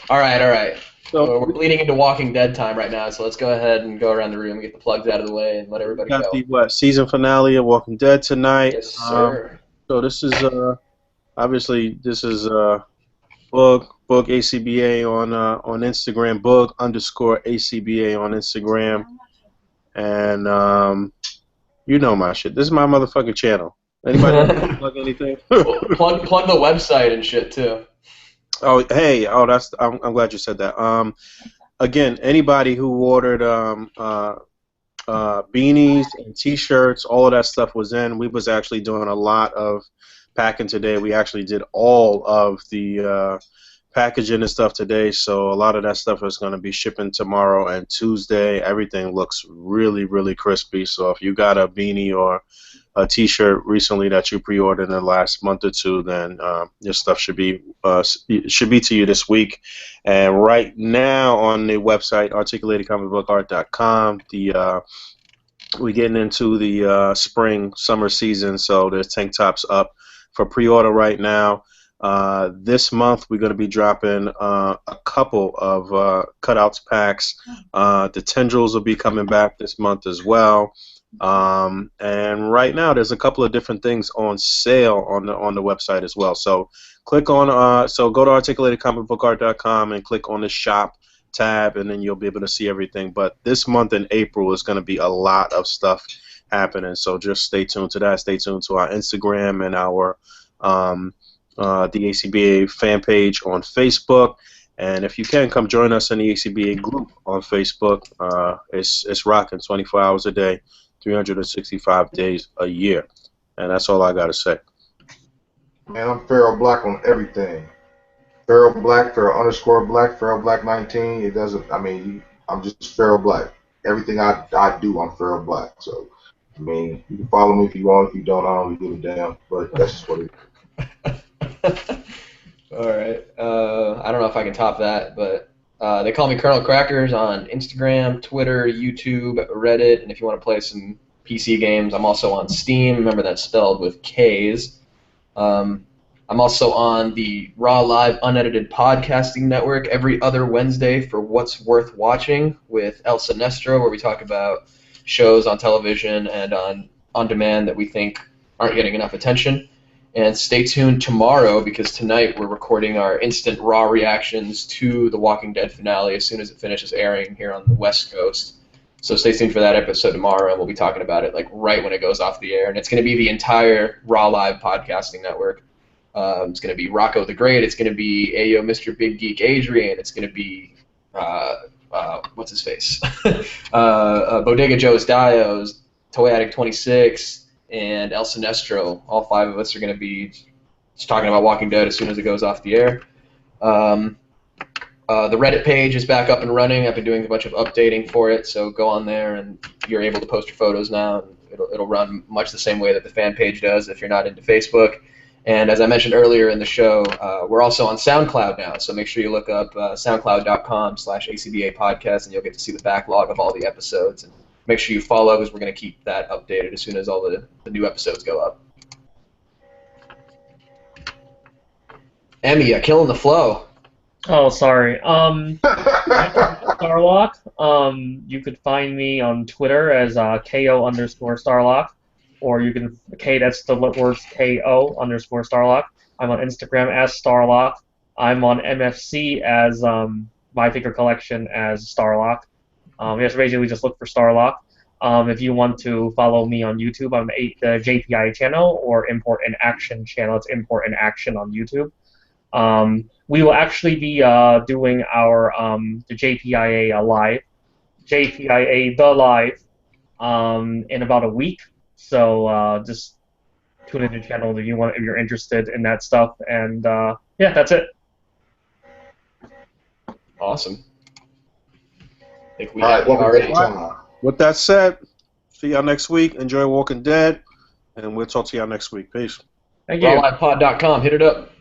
All right. So We're bleeding into Walking Dead time right now, so let's go ahead and go around the room and get the plugs out of the way and let everybody got go. the season finale of Walking Dead tonight. Yes, sir. So this is obviously this is Boog A.C.B.A. on Instagram, Boog_A.C.B.A. on Instagram, and you know my shit. This is my motherfucking channel. Anybody want to plug anything? Well, plug the website and shit too. Oh, hey, I'm glad you said that. Again, anybody who ordered beanies and T-shirts, all of that stuff was in. We was actually doing a lot of packing today. We actually did all of the packaging and stuff today, so a lot of that stuff is going to be shipping tomorrow and Tuesday. Everything looks really, really crispy. So if you got a beanie or a T-shirt recently that you pre-ordered in the last month or two, then your stuff should be to you this week. And right now on the website articulatedcomicbookart.com, we're getting into the spring summer season, so there's tank tops up for pre-order right now. This month we're going to be dropping a couple of cutouts packs. The tendrils will be coming back this month as well. And right now there's a couple of different things on sale on the website as well. So click on go to articulatedcomicbookart.com and click on the shop tab, and then you'll be able to see everything. But this month in April is going to be a lot of stuff happening, so just stay tuned to that. Stay tuned to our Instagram and our the A.C.B.A. fan page on Facebook. And if you can, come join us in the A.C.B.A. group on Facebook. It's rocking 24 hours a day, 365 days a year. And that's all I got to say. Man, I'm Pharaoh Black on everything. Pharaoh Black, Pharaoh _Black, Pharaoh Black 19. It doesn't. I mean, I'm just Pharaoh Black. Everything I do, I'm Pharaoh Black. So, I mean, you can follow me if you want. If you don't, I don't really give a damn. But that's just what it is. All right. I don't know if I can top that, but they call me Colonel Crackers on Instagram, Twitter, YouTube, Reddit, and if you want to play some PC games, I'm also on Steam. Remember, that's spelled with K's. I'm also on the Raw Live Unedited Podcasting Network every other Wednesday for What's Worth Watching with El Sinestro, where we talk about shows on television and on demand that we think aren't getting enough attention. And stay tuned tomorrow, because tonight we're recording our instant Raw reactions to the Walking Dead finale as soon as it finishes airing here on the West Coast. So stay tuned for that episode tomorrow, and we'll be talking about it like right when it goes off the air. And it's going to be the entire Raw Live Podcasting Network. It's going to be Rocco the Great. It's going to be Ayo Mr. Big Geek Adrian. It's going to be what's his face? Bodega Joe's Dios, Toy Addict 26, and El Sinestro. All five of us are going to be just talking about Walking Dead as soon as it goes off the air. The Reddit page is back up and running. I've been doing a bunch of updating for it, so go on there and you're able to post your photos now. And it'll run much the same way that the fan page does if you're not into Facebook. And as I mentioned earlier in the show, we're also on SoundCloud now, so make sure you look up soundcloud.com/A.C.B.A. podcast, and you'll get to see the backlog of all the episodes. And make sure you follow, because we're going to keep that updated as soon as all the new episodes go up. Emiya, killing the flow. Oh, sorry. Starlock. You could find me on Twitter as Keiyo_Starlock. Or you can, that's the words Ko_Starlock. I'm on Instagram as Starlock. I'm on MFC as My Figure Collection as Starlock. Yes, basically just look for Starlock. If you want to follow me on YouTube, I'm the JPIA channel or Import in Action channel. It's Import in Action on YouTube. We will actually be doing our the JPIA live, JPIA the live, in about a week. So just tune into the channel if you're interested in that stuff, and yeah, that's it. Awesome. I think we All right, welcome already. to With that said, see y'all next week. Enjoy Walking Dead, and we'll talk to y'all next week. Peace. Thank you. RawLivePod.com. Hit it up.